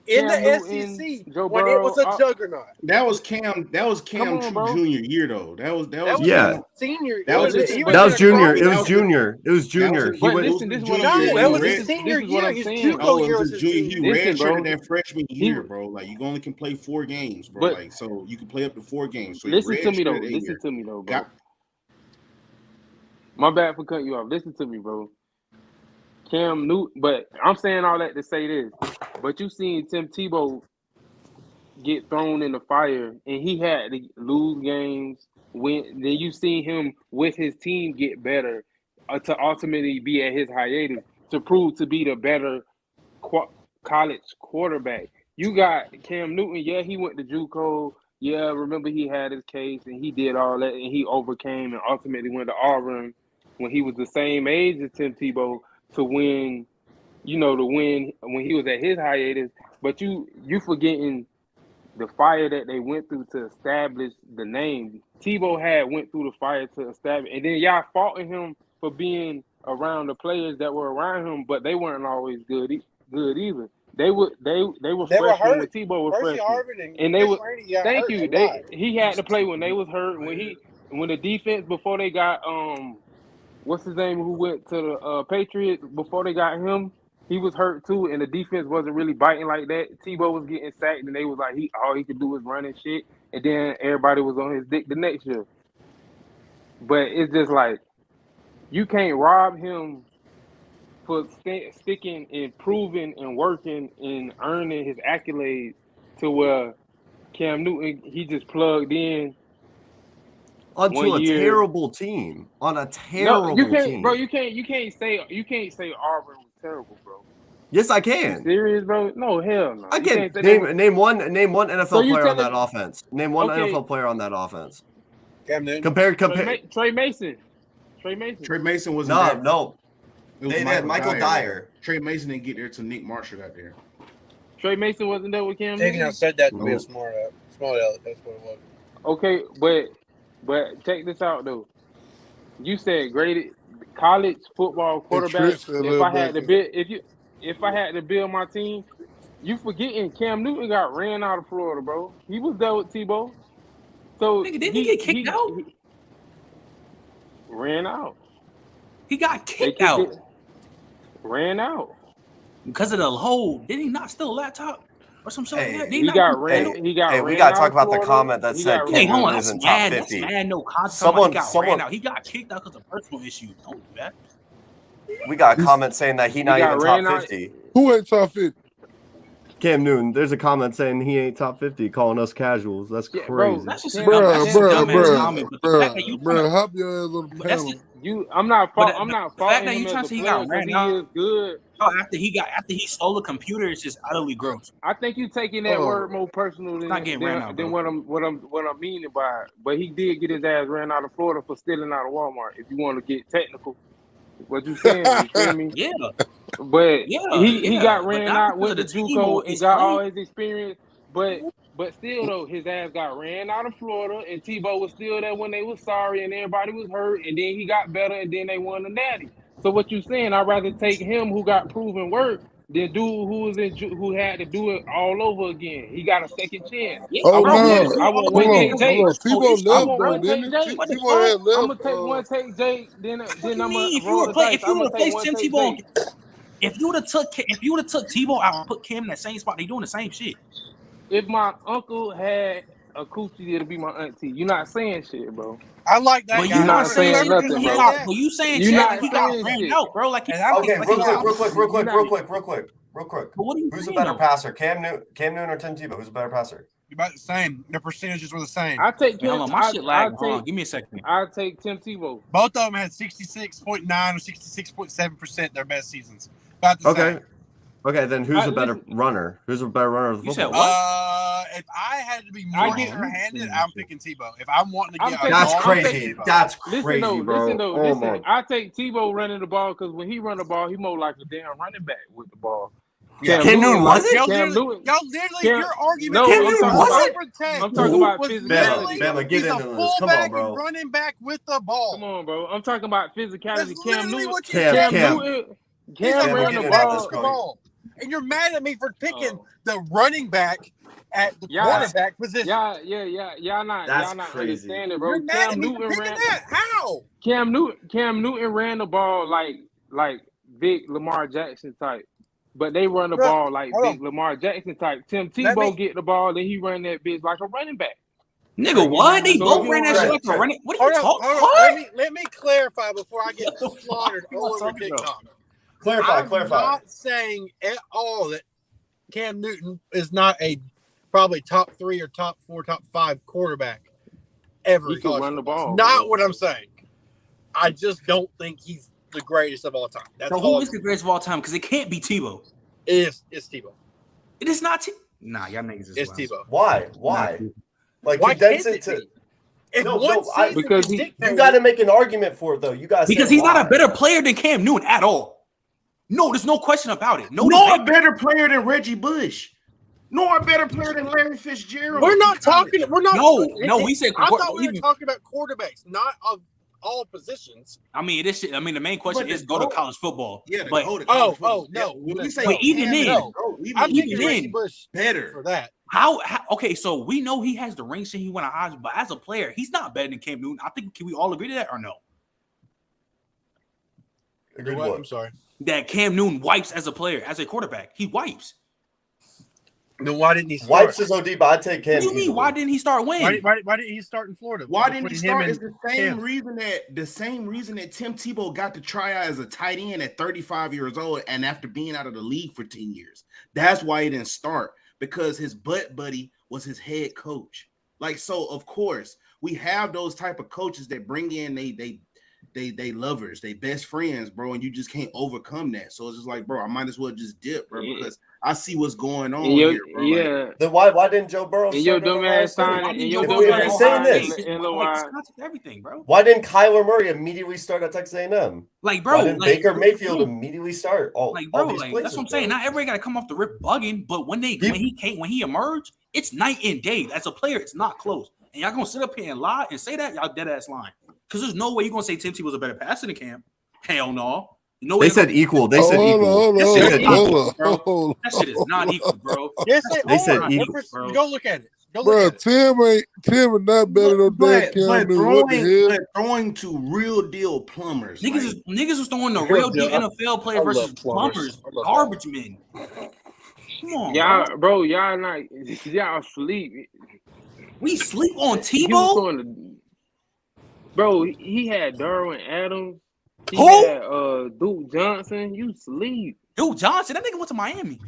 In Cam the Newton, SEC, Joe when it was Burrow. a juggernaut. That was Cam. That was Come Cam on, True bro. Junior year though. That was Yeah. Cam. Senior. That was his. He but That was listen, junior. freshman It was year. junior. It was junior. He But went. listen, this is what junior I'm year. No, saying. it was He his red- senior This is what year. I'm His saying. JUCO year it was was his junior. junior He year. Listen, bro. redshirted that freshman He year, bro. Like you only can play 4 games, bro. But Like so you can play up to 4 games. So he listen to me though. redshirted that Listen year. to me though, bro. Got My bad for cutting you off. Listen to me, bro. Cam Newton, but I'm saying all that to say this. But you seen Tim Tebow get thrown in the fire, and he had to lose games. Then you seen him with his team get better to ultimately be at his hiatus to prove to be the better college quarterback. You got Cam Newton. Yeah, he went to JUCO. Yeah, remember he had his case and he did all that and he overcame and ultimately went to Auburn when he was the same age as Tim Tebow to win. To win when he was at his hiatus. But you forgetting the fire that they went through to establish the name. Tebow had went through the fire to establish, and then y'all faulting him for being around the players that were around him, but they weren't always good either. They were freshmen when Tebow was Percy freshman, Harvin and they Chris were. Rainey got Thank hurt you. a lot. He had to play when they was hurt. When the defense before they got what's his name who went to the Patriots before they got him. He was hurt too, and the defense wasn't really biting like that. Tebow was getting sacked, and they was like, all he could do was run and shit. And then everybody was on his dick the next year. But it's just like you can't rob him for sticking and proving and working and earning his accolades to where Cam Newton he just plugged in Onto 1 a year. terrible team. On a No, terrible you can't, team. bro. You can't say Auburn was terrible, bro. Yes, I You can. serious, bro? No, hell no. I You can can't say that. name one NFL So you player on that telling- offense. Name one Okay. NFL player on that offense. Cam Newton. Compare. Trey Mason. Trey Mason wasn't No, there. no. It was They had Michael Dyer. Trey Mason didn't get there till Nick Marshall got there. Trey Mason wasn't there with Cam Taking Newton? out said that to be No. a smart aleck. That's what it was. Okay, but check this out though. You said graded college football quarterback. If I had to build my team, you forgetting Cam Newton got ran out of Florida, bro. He was there with Tebow. So Nigga, didn't he get kicked out? He ran out. He got kicked out Ran out. because of the hold. Did he not steal a laptop or some shit like that? He got ran. He got. Hey, ran we gotta out talk of about the Florida. comment that He said got Cam Hey, ran hold on. Newton out. is That's in top mad. 50. That's mad. No context. Someone- He got ran out. He got kicked out because of personal issues. Don't do that. We got a comment saying that he not got even top ran out. 50. Who ain't top 50? Cam Newton. There's a comment saying he ain't top 50, calling us casuals. That's Yeah, crazy. bro, That's just a Bruh, dumbass comment. But the fact that you bruh, hop your ass on the but that's panel. I'm not But I'm not the fact faulting that him you as trying a to say he player got because ran he out is good. after he stole a computer is just utterly gross. I think you taking that Oh. word more personal Not getting ran out, than bro. what I'm meaning by it. But he did get his ass ran out of Florida for stealing out of Walmart. If you want to get technical, what you saying? You feel me? Yeah, But he got but ran not out, because went of to the team or JUCO and his got play. all his experience. But still though, his ass got ran out of Florida, and Tebow was still there when they was sorry and everybody was hurt, and then he got better, and then they won the Natty. So what you saying? I'd rather take him who got proven work than dude who had to do it all over again. He got a second chance. Yeah, I Oh bro. want He no! had to one. do I it want all one over take again. Hold Jake. on. Tebow I left want though, one didn't take he? Jake. What the Tebow fuck? had I'm left. gonna take one take Jake. Then What you I'm gonna mean? If you roll would the have played, dice. if you I'm would gonna have take placed one Tim take Tebow, Jake. if you would have took Tebow out and put Cam in that same spot, they doing the same shit. If my uncle had a coochie, it'll be my auntie. You're not saying shit, bro. I like that But guy. you You're not not saying saying shit Whoever because nothing, just he said bro. got. that, But you saying You're shit not like he got saying ran shit. out, bro. Like and I Okay, was he got. real quick. But what are you Who's a saying better though? passer, Cam Newton or Tim Tebow? Who's a better passer? about the same. The percentages were the same. I take Man, Tim. hold on, my shit lagging. Hold on, give me a second. I take Tim Tebow. Both of them had 66.9 or 66.7% their best seasons. About the same. Okay, then who's a better Listen, runner? Who's a better runner of the You said football? what? If I had to be I more get- sure-handed, I'm picking Tebow. If I'm wanting to I'm get taking- a That's dog, crazy. Tebow. That's Listen crazy, bro. Listen. I take Tebow running the ball because when he run the ball, he more like a damn running back with the ball. Yeah. Cam Newton wasn't? Y'all literally, your argument. No, Cam I'm Newton talking wasn't? about. I'm talking about was physicality. literally Bama, get he's a into this. Come on, fullback bro. and running back with the ball. Come on, bro. I'm talking about physicality. That's literally what you Cam, said. Cam. He's a Cam ran running the back ball. with the ball. And you're mad at me for picking the running back at the quarterback position. Y'all not crazy. understanding, bro. You're mad at me for picking that. How? Cam Newton ran the ball like Vic Lamar Jackson type. But they run the ball like Vic Lamar Jackson type. Tim Tebow get the ball, then he run that bitch like a running back. Nigga, what? They So both you ran that run- shit like a running. What are you talking? Hold on. What? Let me clarify before I get slaughtered all over TikTok. I'm not saying at all that Cam Newton is not a probably top 3 or top 4, top 5 quarterback ever. He can run the ball. Not bro. what I'm saying. I just don't think he's the greatest of all time. That's So all. who is the greatest of all time? Because it can't be Tebow. It's Tebow. It is not. Nah, y'all niggas is It's wild. Tebow. Why? Like Why condense can't it to. it be? If No, one season because can he- dictate You got to make an argument for it, though. You guys Because he's not a better player than Cam Newton at all. No, there's no question about it. No, Nor a better player than Reggie Bush. Nor a better player than Larry Fitzgerald. We're not talking. We're not. No, we said. I thought we were talking about quarterbacks, not of all positions. I mean, this shit. I mean, the main question But is the go to goal- college football. Yeah, but No. When we say But even Cam then- Newton, I'm even picking Reggie then, Bush better for that. how? Okay, so we know he has the ring shit. He won a Heisman, but as a player, he's not better than Cam Newton. I think can we all agree to that or no? Agreed What? what? I'm sorry. That Cam Newton wipes as a player, as a quarterback. He wipes. Then why didn't he start? Wipes is OD, but I'd take Cam. What do you mean? easily. why didn't he start winning? Why didn't he start in Florida? Why didn't he Putting start? him It's in the same camp. reason that Tim Tebow got to try out as a tight end at 35 years old and after being out of the league for 10 years. That's why he didn't start, because his butt buddy was his head coach. Like, so of course we have those type of coaches that bring in they lovers, they best friends, bro, and you just can't overcome that. So it's just like, bro, I might as well just dip, bro, because I see what's going on here, bro. Like, then why didn't Joe Burrow And your start over dumb Ohio ass State? signing, and your If dumb we're ass saying signing, this, Everything, bro. why didn't Kyler Murray immediately start at Texas A&M? Like, bro, Why didn't like, Baker Mayfield immediately start all like, bro, these like places? that's what I'm saying. Not everybody got to come off the rip bugging, but when he emerged, it's night and day. As a player, it's not close. And y'all gonna sit up here and lie and say that y'all dead ass lying. Because there's no way you're gonna say Tim Tebow was a better passer than Cam. Hell no. No way. They said equal. They said equal. Hold on. That shit is not equal, bro. Yes, They said are. equal, bro. Go look at it. Go look Bro, at it. Tim is not better than but damn Cam Newton. What the hell? throwing to real deal plumbers. Niggas like, is throwing the Real real deal deal. NFL players I versus love plumbers. plumbers, I love garbage men. Come on, y'all not y'all sleep. We sleep on He was Tebow. throwing bro, he had Darwin Adams. He Who? had Duke Johnson. You sleep. Dude, Johnson, that nigga went to Miami.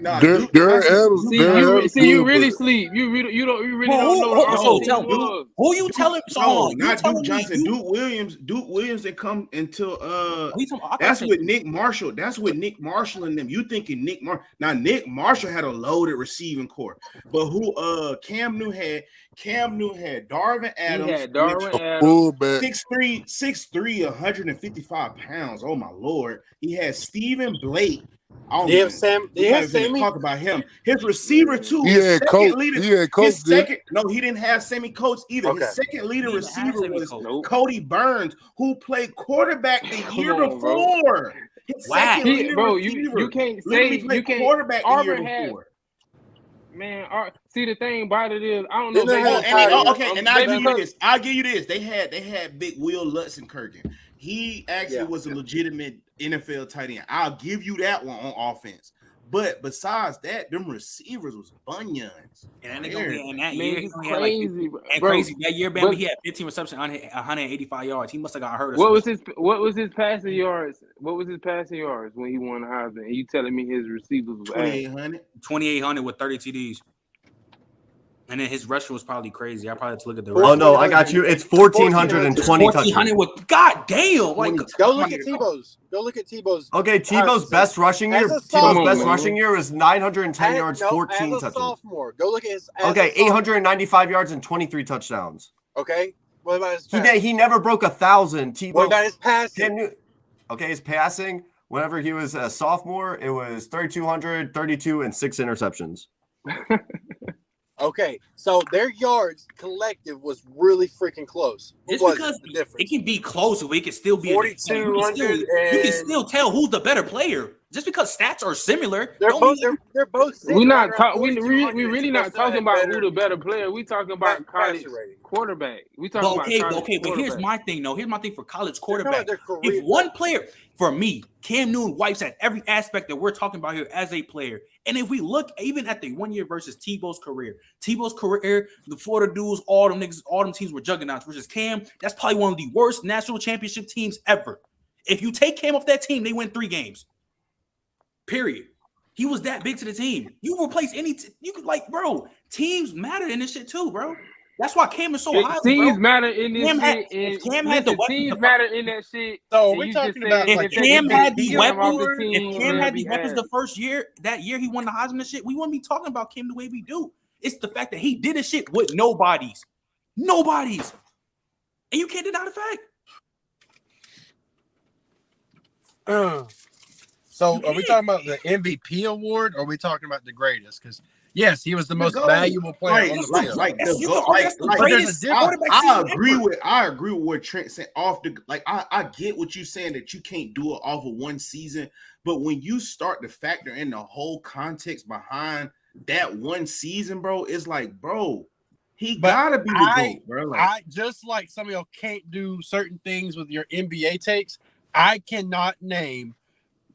Nah, Derek Adams. See, Derek Adams you good, really but sleep. You really Well, don't know the so other tell team me, was. who you telling? So hold No, on, you not Duke telling me Johnson. you? Duke Williams didn't come until Who you talking about? I thought that's you with said- Nick Marshall. That's with Nick Marshall and them. You thinking Nick Marshall. Now Nick Marshall had a loaded receiving core. But who Cam Newton had Darvin Adams. He had Darwin Adams. fullback. 6'3", 155 pounds. Oh my lord. He had Stephen Blake. I don't They have even Sam. They we have can't even Sammy. talk about him. His receiver too. He His had second Coach. leader. He had Coach. His second. No, he didn't have Sammy Coates either. Okay. His second leader He didn't have receiver Sammy was Coates. Nope. Cody Burns, who played quarterback the year on, bro. before. His Whack. second leader Bro, receiver you can't literally say played you can't. quarterback the year Auburn had before. man. See the thing about it is I don't know. Then they Maybe had Oh, because- Tyler. okay, and I'll maybe give you because- this. I'll give you this. They had big Will Lutzenkirchen. He actually was a legitimate NFL tight end. I'll give you that one on offense. But besides that, them receivers was bunions. And that nigga in that Man, year, he's he had like 50, crazy, and bro. crazy that year, But- Bama, he had 15 receptions, 185 yards. He must have got hurt. Or What was something. his passing yards? What was his passing yards when he won the Heisman? And you telling me his receivers was ass? 2,800. 2,800 with 30 TDs. And then his rushing was probably crazy. I probably had to look at the. Oh no, I got you. It's 1,420 touchdowns. 1,400 with God damn! Like, Go look at Tebow's. Go look at Tebow's. Okay, Tebow's best rushing year. As a Tebow's sophomore, best man. rushing year was 910 yards, 14 as a touchdowns. sophomore. Go look at his. as Okay, a sophomore. 895 yards and 23 touchdowns. Okay. What about his passing? He never broke 1,000. Tebow. What about his passing? Cam Newton- Okay, his passing. Whenever he was a sophomore, it was 3,200, 32, and 6 interceptions. Okay, so their yards collective was really freaking close. just What was because the difference? it can be close, but it can still be. 4,200 You can and- still tell who's the better player. Just because stats are similar, They're don't both. mean- They're both. We sitting not right talk. around We 4,200. really Tebow not still had talking about better who the better player. We talking about college passer rating. quarterback. We talking But about okay, college but here's quarterback. my thing though. Here's my thing for college They're talking quarterback. about their career. If one player, for me, Cam Newton wipes at every aspect that we're talking about here as a player. And if we look even at the 1 year versus Tebow's career, the Florida Dudes, all them teams were juggernauts versus Cam. That's probably one of the worst national championship teams ever. If you take Cam off that team, they win 3 games. Period. He was that big to the team. You replace you could bro. Teams matter in this shit too, bro. That's why Cam is so high. Teams Bro. matter in this Cam had- shit. if And Cam had the listen, weapons teams to- matter in that shit. So and we're you talking just about said like If Cam had the him off the weapons, team, if Cam man, had the be weapons ass. the first year, that year he won the Heisman and shit, we wouldn't be talking about Cam the way we do. It's the fact that he did his shit with nobodies. And you can't deny the fact. So are we talking about the MVP award or are we talking about the greatest? Because yes, he was the most GOAT. valuable player Right, on the like, field. like, Yes, the you GOAT, can argue that's the like, greatest there's a quarterback I team agree ever. with what Trent said off the I get what you're saying that you can't do it off of one season, but when you start to factor in the whole context behind that one season, bro, it's like, bro, he But gotta be the GOAT, bro. Like, I just like some of y'all can't do certain things with your NBA takes. I cannot name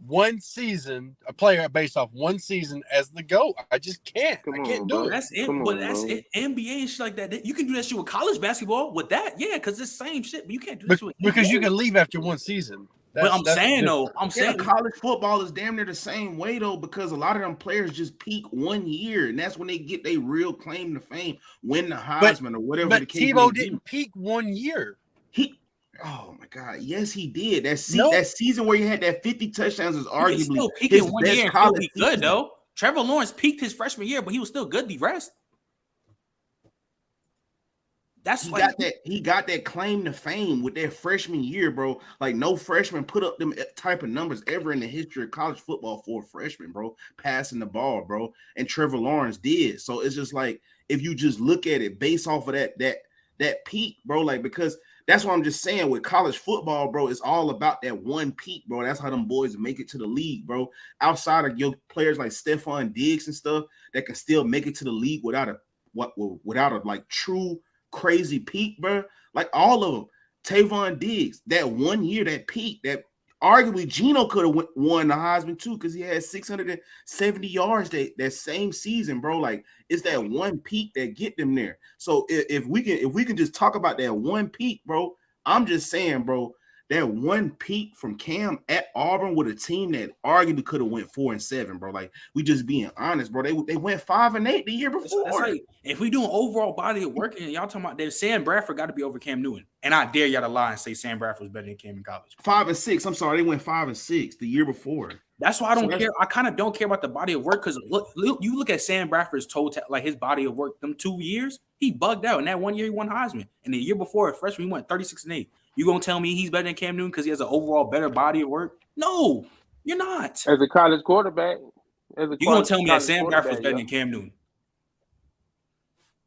one season, a player based off one season as the GOAT. I just can't. Come I can't on, do bro. it. That's it. Come But on, that's bro. it. NBA and shit like that. You can do that shit with college basketball with that, yeah, because it's the same shit. But you can't do that shit with Because you NBA. can leave after one season. But I'm That's saying different. though, I'm yeah, saying college football is damn near the same way though, because a lot of them players just peak 1 year, and that's when they get their real claim to fame, win the Heisman or whatever the But case Tebow may be. didn't peak 1 year. Oh my God! Yes, he did. That Nope. that season where he had that 50 touchdowns is he can arguably still peak his in 1 best year and still college be good season. though. Trevor Lawrence peaked his freshman year, but he was still good the rest. That's He got that claim to fame with that freshman year, bro. Like no freshman put up them type of numbers ever in the history of college football for a freshman, bro. Passing the ball, bro, and Trevor Lawrence did. So it's just like if you just look at it based off of that peak, bro. Like because that's what I'm just saying with college football, bro. It's all about that one peak, bro. That's how them boys make it to the league, bro. Outside of your players like Stephon Diggs and stuff that can still make it to the league without a like true crazy peak, bro. Like all of them. Tavon Diggs, that 1 year, that peak, that arguably Geno could have won the Heisman too because he had 670 yards that same season, bro. Like it's that one peak that get them there. So if we can just talk about that one peak, bro, I'm just saying, bro, that one peak from Cam at Auburn with a team that arguably could have went 4-7, bro. Like, we just being honest, bro. They went 5-8 the year before. That's like, if we doing overall body of work and y'all talking about that, Sam Bradford got to be over Cam Newton. And I dare y'all to lie and say Sam Bradford was better than Cam in college. 5-6. I'm sorry, they went 5-6 the year before. That's why I don't care. I kind of don't care about the body of work because you look at Sam Bradford's total, like his body of work, them 2 years, he bugged out. And that 1 year he won Heisman. And the year before, at freshman, he went 36-8. You gonna tell me he's better than Cam Newton because he has an overall better body of work? No, you're not. As a college quarterback, You gonna tell me that Sam Bradford's better than Cam Newton?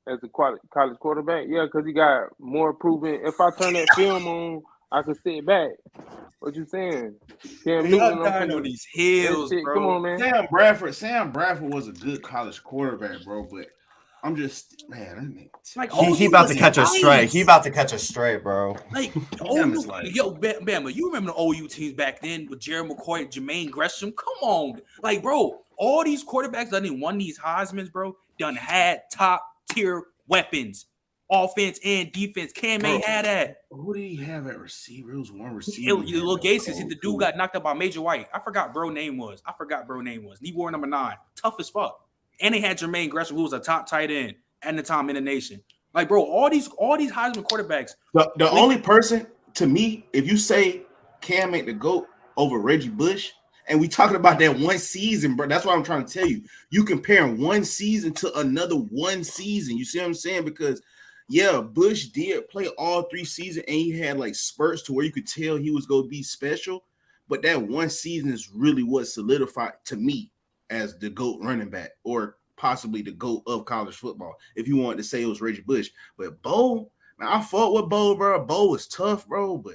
As a college quarterback, yeah, because he got more proven. If I turn that film on, I can sit back. What you saying? Cam Newton on these heels, bro. Come on, man. Sam Bradford was a good college quarterback, bro, but I'm just, man, like he about to catch a stray. He about to catch a stray, bro. Like, Bama, you remember the OU teams back then with Jerry McCoy, Jermaine Gresham? Come on. Like, bro, all these quarterbacks that done won these Heismans, bro, done had top tier weapons, offense and defense. Cam ain't had that. Who did he have at receiver? It was one receiver. Little Gates, the dude got knocked out by Major White. I forgot bro name was. He wore number 9. Tough as fuck. And they had Jermaine Gresham, who was a top tight end at the time in the nation. Like, bro, all these Heisman quarterbacks. The only person, to me, if you say Cam ain't the GOAT over Reggie Bush, and we talking about that one season, bro, that's what I'm trying to tell you. You comparing one season to another one season. You see what I'm saying? Because, yeah, Bush did play all 3 seasons, and he had, like, spurts to where you could tell he was going to be special. But that one season is really what solidified, to me, as the GOAT running back, or possibly the GOAT of college football, if you wanted to say it was Reggie Bush. But Bo, man, I fought with Bo, bro. Bo was tough, bro, but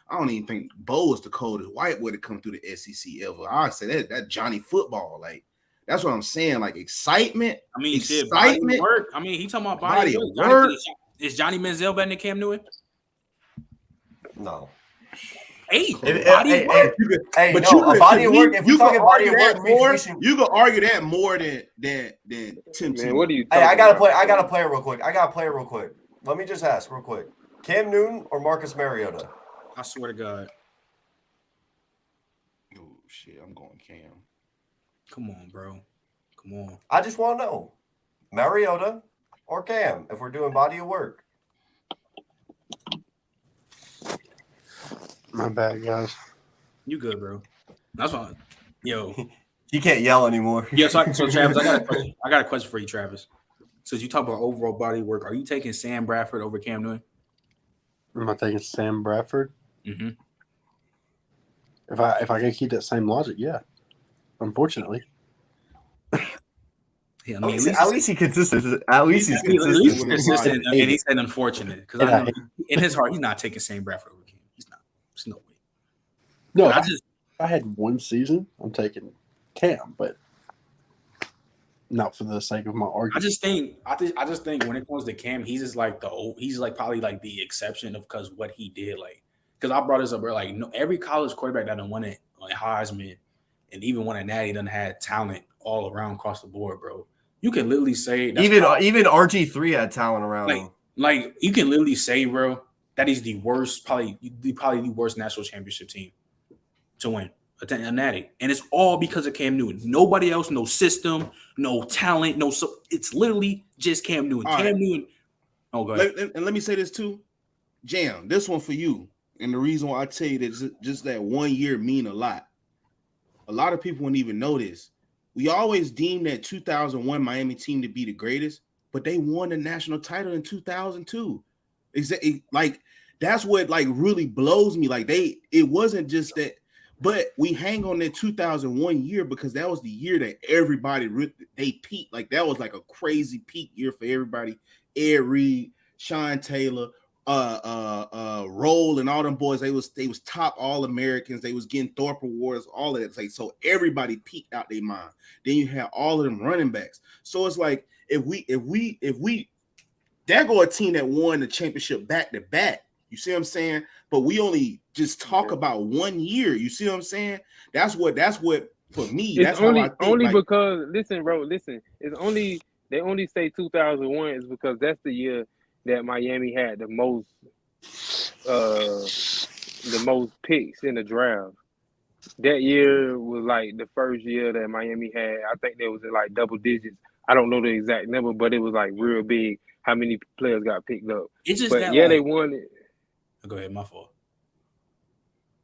I don't even think Bo was the coldest white boy to come through the SEC ever. I say that Johnny Football, like, that's what I'm saying, like, excitement. I mean, excitement. Work. I mean, he talking about body of work. Is Johnny Manziel better than Cam Newton? No. Hey, body of work. A body of work. If you talking body of work, you can argue that more than Tim. Man, what do you? Hey, I gotta play it real quick. Let me just ask real quick: Cam Newton or Marcus Mariota? I swear to God. Oh shit, I'm going Cam. Come on, bro. Come on. I just want to know, Mariota or Cam, if we're doing body of work. My bad, guys. You good, bro? That's fine. Yo, he can't yell anymore. Yeah, so Travis, I got a question for you, Travis. Since you talk about overall body work, are you taking Sam Bradford over Cam Newton? Am I taking Sam Bradford? Mm-hmm. If I can keep that same logic, yeah. Unfortunately. Yeah, I mean, at least he's consistent. At least he's consistent. I mean, he said unfortunate because I know in his heart he's not taking Sam Bradford over Cam. He's not. There's no way. No, if I had one season, I'm taking Cam, but not for the sake of my argument. I just think when it comes to Cam, he's just like he's like probably like the exception of because what he did, like because I brought this up, bro. Like every college quarterback that done won it, like Heisman, and even won a Natty, done had talent all around across the board, bro. You can literally say even RG3 had talent around him. Like you can literally say, bro, that he's the worst, probably the worst national championship team to win a Natty, and it's all because of Cam Newton. Nobody else, no system, no talent, it's literally just Cam Newton. All Cam right. Newton. Oh, go ahead. And let me say this too, Jam. This one for you, and the reason why I tell you that just that 1 year mean a lot. A lot of people wouldn't even know this. We always deemed that 2001 Miami team to be the greatest, but they won the national title in 2002. Like that's what like really blows me. Like it wasn't just that, but we hang on that 2001 year because that was the year that everybody they peaked. Like that was like a crazy peak year for everybody. Ed Reed, Sean Taylor, Roll and all them boys, they was top All-Americans. They was getting Thorpe Awards, all of that. Like, so everybody peaked out their mind. Then you have all of them running backs. So it's like if we there go a team that won the championship back to back. You see what I'm saying? But we only just talk about 1 year. You see what I'm saying? That's what for me. It's that's only like, because listen, bro. Listen, it's only they only say 2001 is because that's the year that Miami had the most the most picks in the draft. That year was like the first year that Miami had. I think there was in like double digits. I don't know the exact number, but it was like real big how many players got picked up. It's just But that yeah, like, they won it. go ahead, my fault.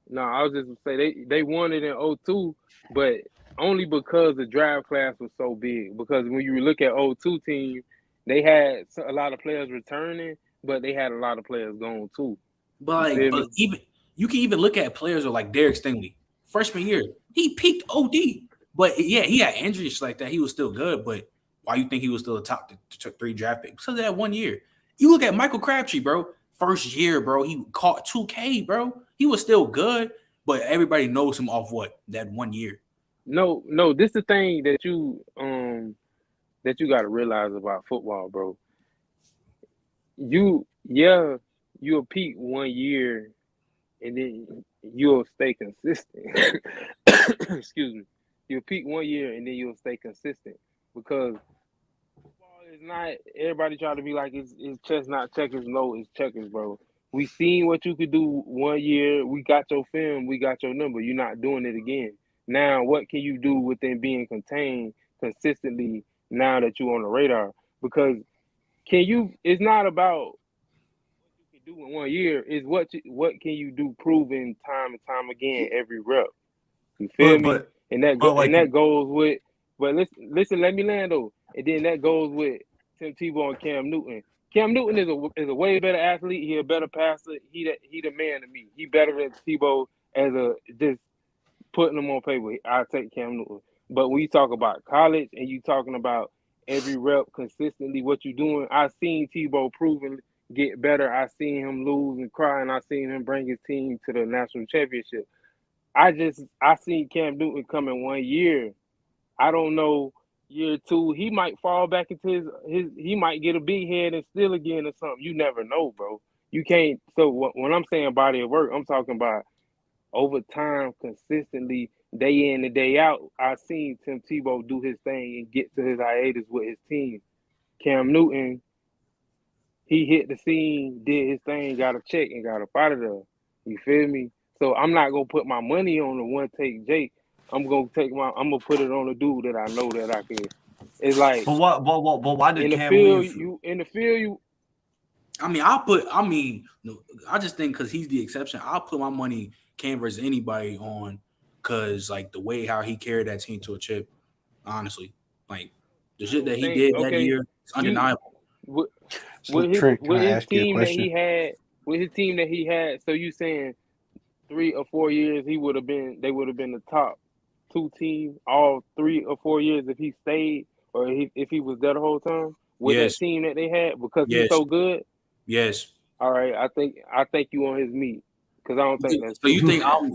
No, I was just gonna say they won it in 02, but only because the draft class was so big. Because when you look at 02 team, they had a lot of players returning, but they had a lot of players going too. But You feel like, but me? even you can even look at players like Derek Stingley, freshman year, he peaked OD. But yeah, he had injuries like that. He was still good. But why you think he was still a top 3 draft pick? Because of that 1 year. You look at Michael Crabtree, bro. First year, bro, he caught 2K, bro. He was still good, but everybody knows him off what? That 1 year. No, this is the thing that you got to realize about football, bro. You'll peak 1 year and then you'll stay consistent. Excuse me. You'll peak 1 year and then you'll stay consistent because football is not everybody try to be like it's chess not checkers. No, it's checkers, bro. We seen what you could do 1 year. We got your film. We got your number. You're not doing it again. Now, what can you do within being contained consistently now that you're on the radar? Because it's not about what you can do in 1 year. It's what can you do proven time and time again every rep. You feel me? And that goes with. But listen, let me land though. And then that goes with Tim Tebow and Cam Newton. Cam Newton is a way better athlete. He a better passer. He the man to me. He better than Tebow as a just putting him on paper. I take Cam Newton. But when you talk about college and you talking about every rep consistently, what you doing, I seen Tebow proven get better. I seen him lose and cry, and I seen him bring his team to the national championship. I seen Cam Newton come in 1 year. I don't know. Year 2, he might fall back into he might get a big head and steal again or something. You never know, bro. You can't. So when I'm saying body of work, I'm talking about over time, consistently, day in and day out. I've seen Tim Tebow do his thing and get to his hiatus with his team. Cam Newton, he hit the scene, did his thing, got a check, and got up out of there. You feel me? So I'm not gonna put my money on the one take Jake. I'm gonna put it on a dude that I know that I can. It's like, but why did Cam leave? In the field, I just think because he's the exception, I'll put my money Cam versus anybody on because like the way how he carried that team to a chip, honestly, like the shit that he did that year is undeniable. With his team that he had, so you saying 3 or 4 years they would have been the top 2 team all 3 or 4 years if he stayed or if he was there the whole time with that team that they had because he's so good. Yes. All right, I think you on his meat because I don't think that's. So you think I'm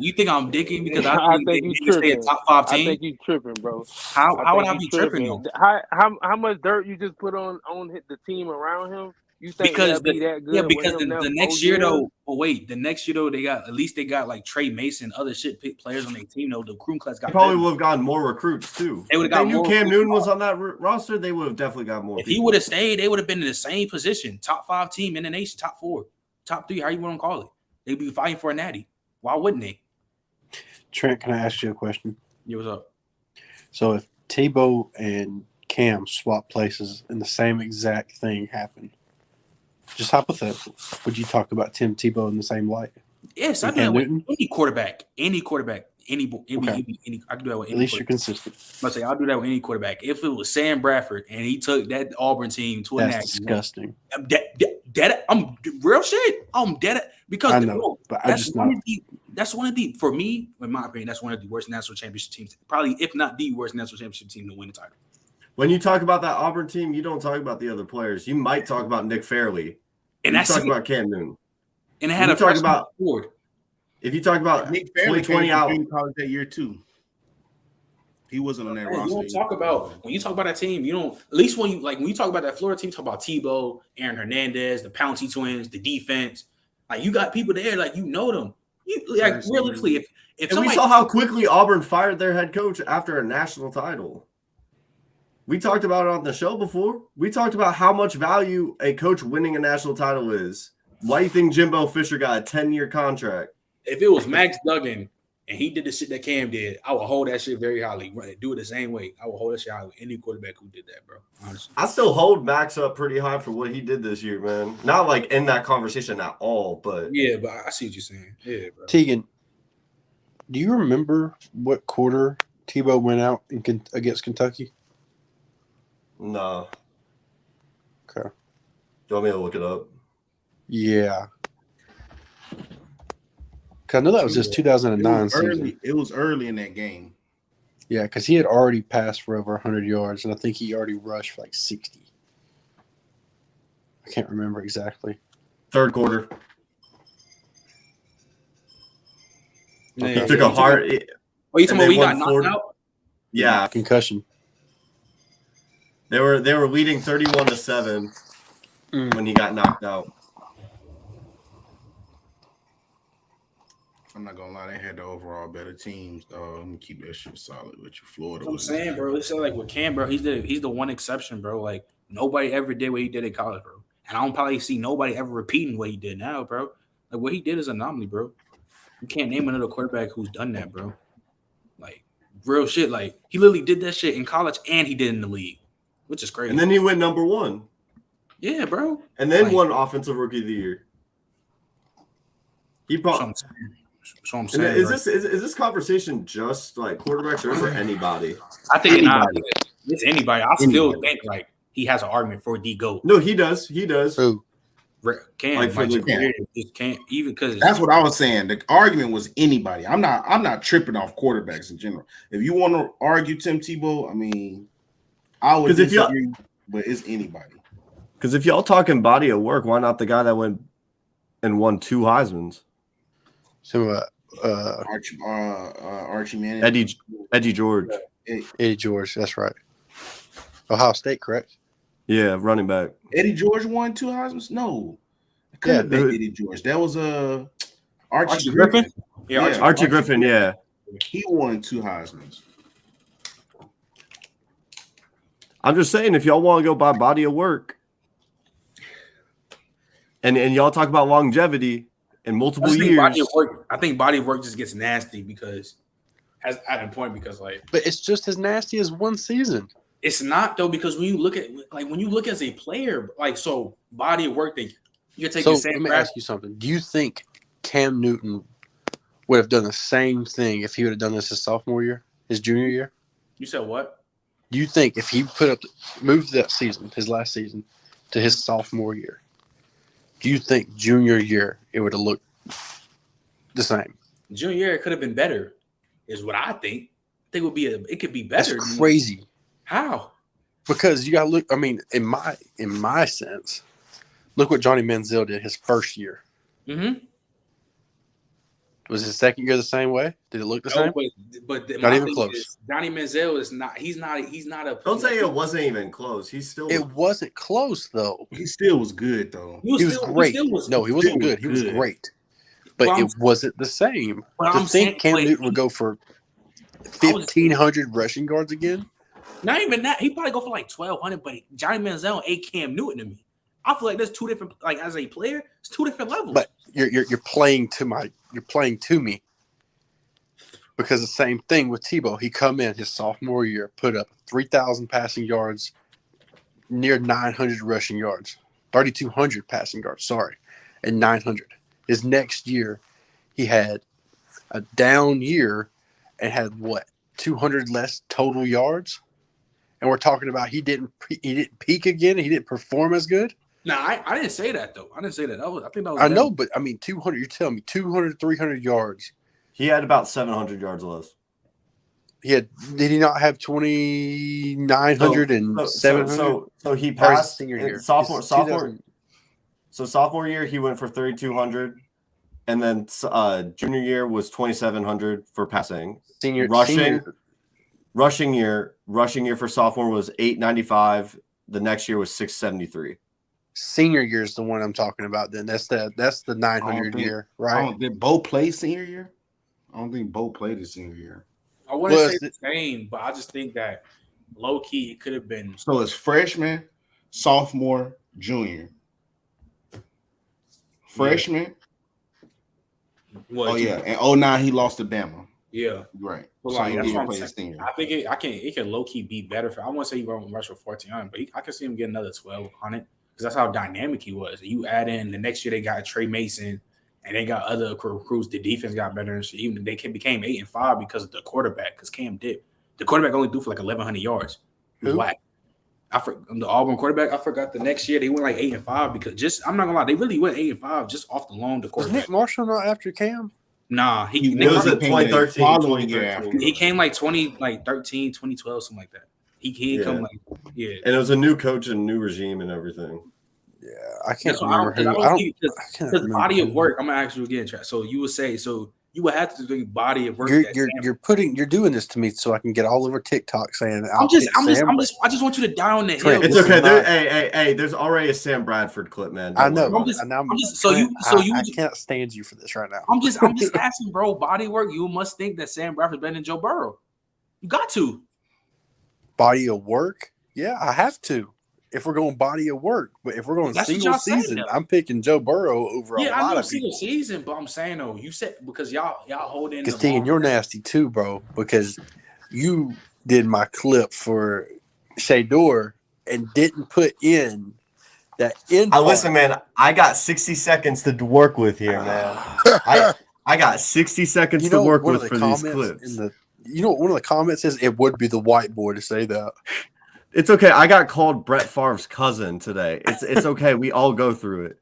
dicking because I think you tripping. A top 5 team? I think you tripping, bro. How would I be tripping though? How much dirt you just put on the team around him? You think because be that good? Yeah, because the next year though. But wait, the next year though, they got like Trey Mason, other shit players on their team though. The recruiting class got probably would have gotten more recruits too. They would have got more. Cam Newton was on that roster. They would have definitely got more. If he would have stayed, they would have been in the same position, top 5 team in the nation, top 4, top 3. How you want to call it? They'd be fighting for a natty. Why wouldn't they? Trent, can I ask you a question? Yeah, what's up? So if Tebow and Cam swap places and the same exact thing happened, just hypothetical, would you talk about Tim Tebow in the same light? Yes, I do that with any quarterback. I can do that with any. At least you're consistent. Let's say I'll do that with any quarterback. If it was Sam Bradford and he took that Auburn team to a natty, disgusting. I'm dead. I'm real shit. I'm dead because I know, but that's one of the for me, in my opinion, that's one of the worst national championship teams. Probably, if not the worst national championship team to win the title. When you talk about that Auburn team, you don't talk about the other players. You might talk about Nick Fairley. And that's talking about Cam Newton. And it had a freshman board. If you talk about Nick Fairley 2020 out college that year too. He wasn't on that roster. You don't talk about when you talk about that team. You don't. At least when you talk about that Florida team, talk about Tebow, Aaron Hernandez, the Pouncey twins, the defense. Like you got people there, like you know them. Realistically, if we saw how quickly Auburn fired their head coach after a national title. We talked about it on the show before. We talked about how much value a coach winning a national title is. Why do you think Jimbo Fisher got a 10-year contract? If it was Max Duggan and he did the shit that Cam did, I would hold that shit very highly. Do it the same way. I would hold that shit highly with any quarterback who did that, bro. Honestly. I still hold Max up pretty high for what he did this year, man. Not like in that conversation at all, but Yeah, but I see what you're saying. Yeah, bro. Tegan, do you remember what quarter Tebow went out against Kentucky? no. Okay. Do you want me to look it up? Yeah. Cause I know that was his 2009 season. It was early in that game. Yeah, because he had already passed for over 100 yards, and I think he already rushed for like 60. I can't remember exactly. Third quarter. Yeah, He took a hard. Oh, you talking about we got won knocked 40 out? Yeah, Concussion. they were leading 31-7 when he got knocked out. I'm not gonna lie, they had the overall better teams, though. I'm gonna keep that shit solid with you. Florida. I'm saying, bro. It's like with Cam, bro. He's the one exception, bro. Like nobody ever did what he did in college, bro. And I don't probably see nobody ever repeating what he did now, bro. Like what he did is an anomaly, bro. You can't name another quarterback who's done that, bro. Like real shit. Like he literally did that shit in college and he did in the league, which is crazy. And then he went number 1. Yeah, bro. And then Like, won Offensive Rookie of the Year. He brought. So I'm saying, is this conversation just like quarterbacks or is it anybody? I think it's anybody. I still think like he has an argument for the GOAT. No, he does. He does. Who? Cam, Like for the just can't even because that's what I was saying. The argument was anybody. I'm not tripping off quarterbacks in general. If you want to argue Tim Tebow, I mean, I would disagree, but it's anybody. Because if y'all talking body of work, why not the guy that went and won 2 Heismans? So, Archie Manning, Eddie George. Eddie George, that's right. Ohio State, correct? Yeah, running back. Eddie George won 2 Heismans? No. It couldn't have been Eddie George. That was Archie Griffin. Yeah, Archie Griffin, yeah. He won 2 Heismans. I'm just saying, if y'all want to go by body of work, and y'all talk about longevity in multiple years. I think body of work just gets nasty because at a point like. But it's just as nasty as one season. It's not though because when you look as a player, like so body of work, you're taking. So let me ask you something. Do you think Cam Newton would have done the same thing if he would have done this his sophomore year, his junior year? You said what? Do you think if he moved that season, his last season, to his sophomore year, do you think junior year it would have looked the same? Junior year it could have been better, is what I think. I think it could be better. That's crazy. How? Because you got to look. I mean, in my sense, look what Johnny Manziel did his first year. Mm-hmm. Was his second year the same way? Did it look the same? But not even close. Johnny Manziel is not. He's not a. Don't say it wasn't even close. It wasn't close though. He still was good though. He was great. He wasn't good. He was great. But it wasn't the same. To think Cam Newton would go for 1,500 rushing yards again? Not even that. He probably go for like 1,200. But Johnny Manziel ain't Cam Newton to me. I feel like there's two different. Like as a player, it's 2 different levels. But you're playing to me. Because the same thing with Tebow. He come in his sophomore year, put up 3,000 passing yards, near 900 rushing yards, 3,200 passing yards. And 900. His next year, he had a down year and had 200 less total yards. And we're talking about he didn't peak again. He didn't perform as good. No, I didn't say that though. I didn't say that. I think that was. I know, but I mean, 200. You're telling me 200, 300 yards. He had about 700 yards less. Did he not have 2,900 and 700? So he passed senior year. Sophomore. So sophomore year he went for 3,200, and then junior year was 2,700 for passing. Rushing year for sophomore was 895. The next year was 673. Senior year is the one I'm talking about. Then that's the 900 year, right? Did Bo play senior year? I don't think Bo played his senior year. I wouldn't say the same, but I just think that low key it could have been. So it's freshman, sophomore, junior. Freshman, What, Oh yeah, and 09 he lost to Bama. Yeah. Right. But So like he that's did what I'm play his saying. senior. I think it can low key be better for. I won't say he won't rush for 1,400, but I can see him get another 1,200 because that's how dynamic he was. You add in the next year they got Trey Mason and they got other recruits. The defense got better, and even they became 8-5 because of the quarterback. Because Cam dipped. The quarterback only threw for like 1,100 yards. It was whack. The Auburn quarterback. I forgot the next year they went like 8-5 because I'm not gonna lie, they really went 8-5 just off the loan. The Was quarterback. Nick Marshall not after Cam? Nah, He It was was at 2013, following year 2013. after. he came like 2013, 2012, something like that. He Yeah. come like And it was a new coach and new regime and everything. Yeah, I can't That's why remember who. I don't think I can't because remember body of who. work. I'm gonna ask you again, Trav. So you would say you would have to do body of work. You're doing this to me so I can get all over TikTok saying I just want you to die on the hill. Trent, It's This is okay. not- Hey, there's already a Sam Bradford clip, man. I Don't worry know. about it. I can't stand you for this right now. I'm just asking, bro. Body work. You must think that Sam Bradford's better than Joe Burrow. You got to. Body of work? Yeah, I have to. If we're going body of work, but if we're going That's what single y'all saying, season, though. I'm picking Joe Burrow over a Yeah, I lot know of single people. season, but I'm saying though, you said because y'all hold in. Because Tegan, you're nasty too, bro. Because you did my clip for Shador and didn't put in that end. Listen, man. I got 60 seconds to work with here, man. I got 60 seconds to work with for these clips. One of the comments is it would be the white boy to say that. It's okay. I got called Brett Favre's cousin today. It's okay. We all go through it.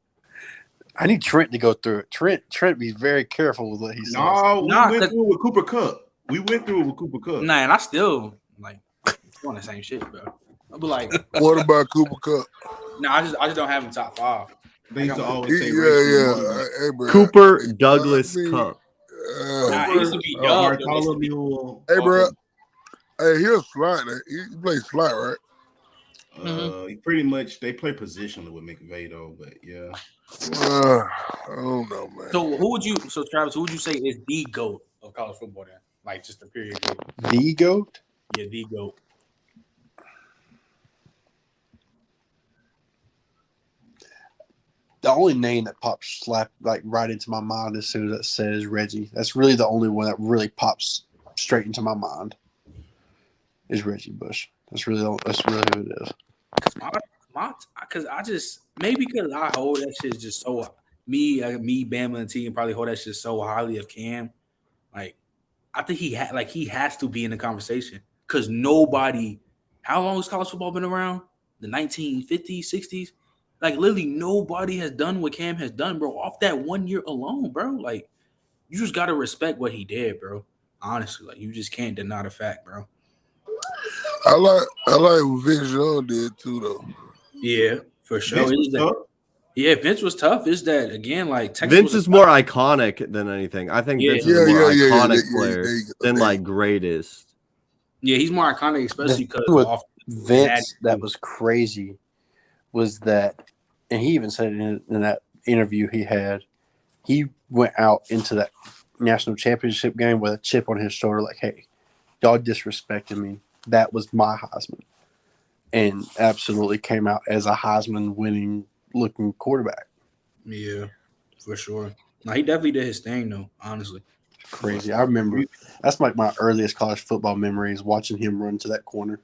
I need Trent to go through it. Trent, be very careful with what he says. No, we went through it with Cooper Kupp. Nah, and I still like doing the same shit, bro. I'll be like, What about Cooper Kupp? nah, I just don't have him top 5. They used to always say Hey, bro. Cooper Douglas Kupp. Nah, he used to be Doug. Hey, bro. Hey, he'll slide. He plays slide, right? He pretty much they play positionally with McVay though, but yeah. I don't know, man. So Travis, who would you say is the GOAT of college football then? Like just a period GOAT. The GOAT? Yeah, the GOAT. The only name that pops right into my mind as soon as it says Reggie. That's really the only one that really pops straight into my mind. Is Reggie Bush. That's really who it is. Because I hold that shit just so me, Bama and Tegan probably hold that shit so highly of Cam. Like, I think he has to be in the conversation because nobody. How long has college football been around? The 1950s, 60s. Like literally nobody has done what Cam has done, bro. Off that 1 year alone, bro. Like, you just gotta respect what he did, bro. Honestly, like you just can't deny the fact, bro. I like what Vince Young did too, though. Yeah, for sure. Vince was tough. Is that again like Texas Vince is more iconic than anything. I think Vince is a more iconic player than like greatest. Yeah, he's more iconic, especially because with Vince. That was crazy. Was that, and he even said in that interview he had, he went out into that national championship game with a chip on his shoulder, like, "Hey, y'all disrespected me. That was my Heisman," and absolutely came out as a Heisman winning looking quarterback. Yeah, for sure. No, he definitely did his thing though, honestly. Crazy. I remember that's like my earliest college football memories, watching him run to that corner.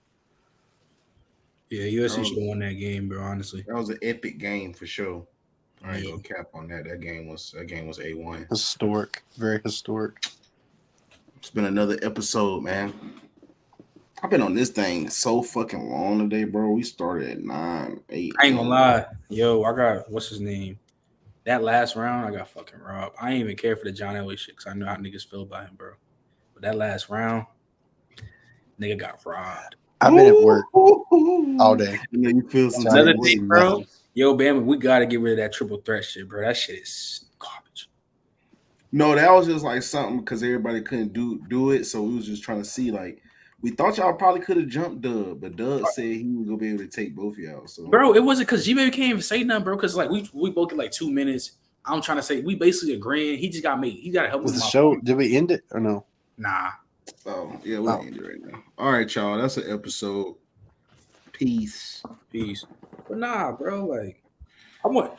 Yeah, USC should have won that game, bro, honestly. That was an epic game for sure. I ain't gonna cap on that. That game was A1. Historic. Very historic. It's been another episode, man. I've been on this thing so fucking long today, bro. We started at 9, 8. I ain't gonna lie. Yo, I got what's his name? That last round, I got fucking robbed. I ain't even care for the John Elway shit because I know how niggas feel about him, bro. But that last round, nigga got robbed. I've been at work all day. Yeah, you feel some another thing, bro. Yo, Bama, we gotta get rid of that triple threat shit, bro. That shit is garbage. No, that was just like something because everybody couldn't do it, so we was just trying to see. Like, we thought y'all probably could have jumped Doug, but Doug said he was gonna be able to take both of y'all. So, bro, it wasn't because G-Baby can't even say nothing, bro. Because like we both get like 2 minutes. I'm trying to say we basically agreeing. He just got me. He got to help with with the my show. point. Did we end it or no? Nah. Oh yeah, we'll end it right now. All right, y'all. That's an episode. Peace. But nah, bro. Like, I want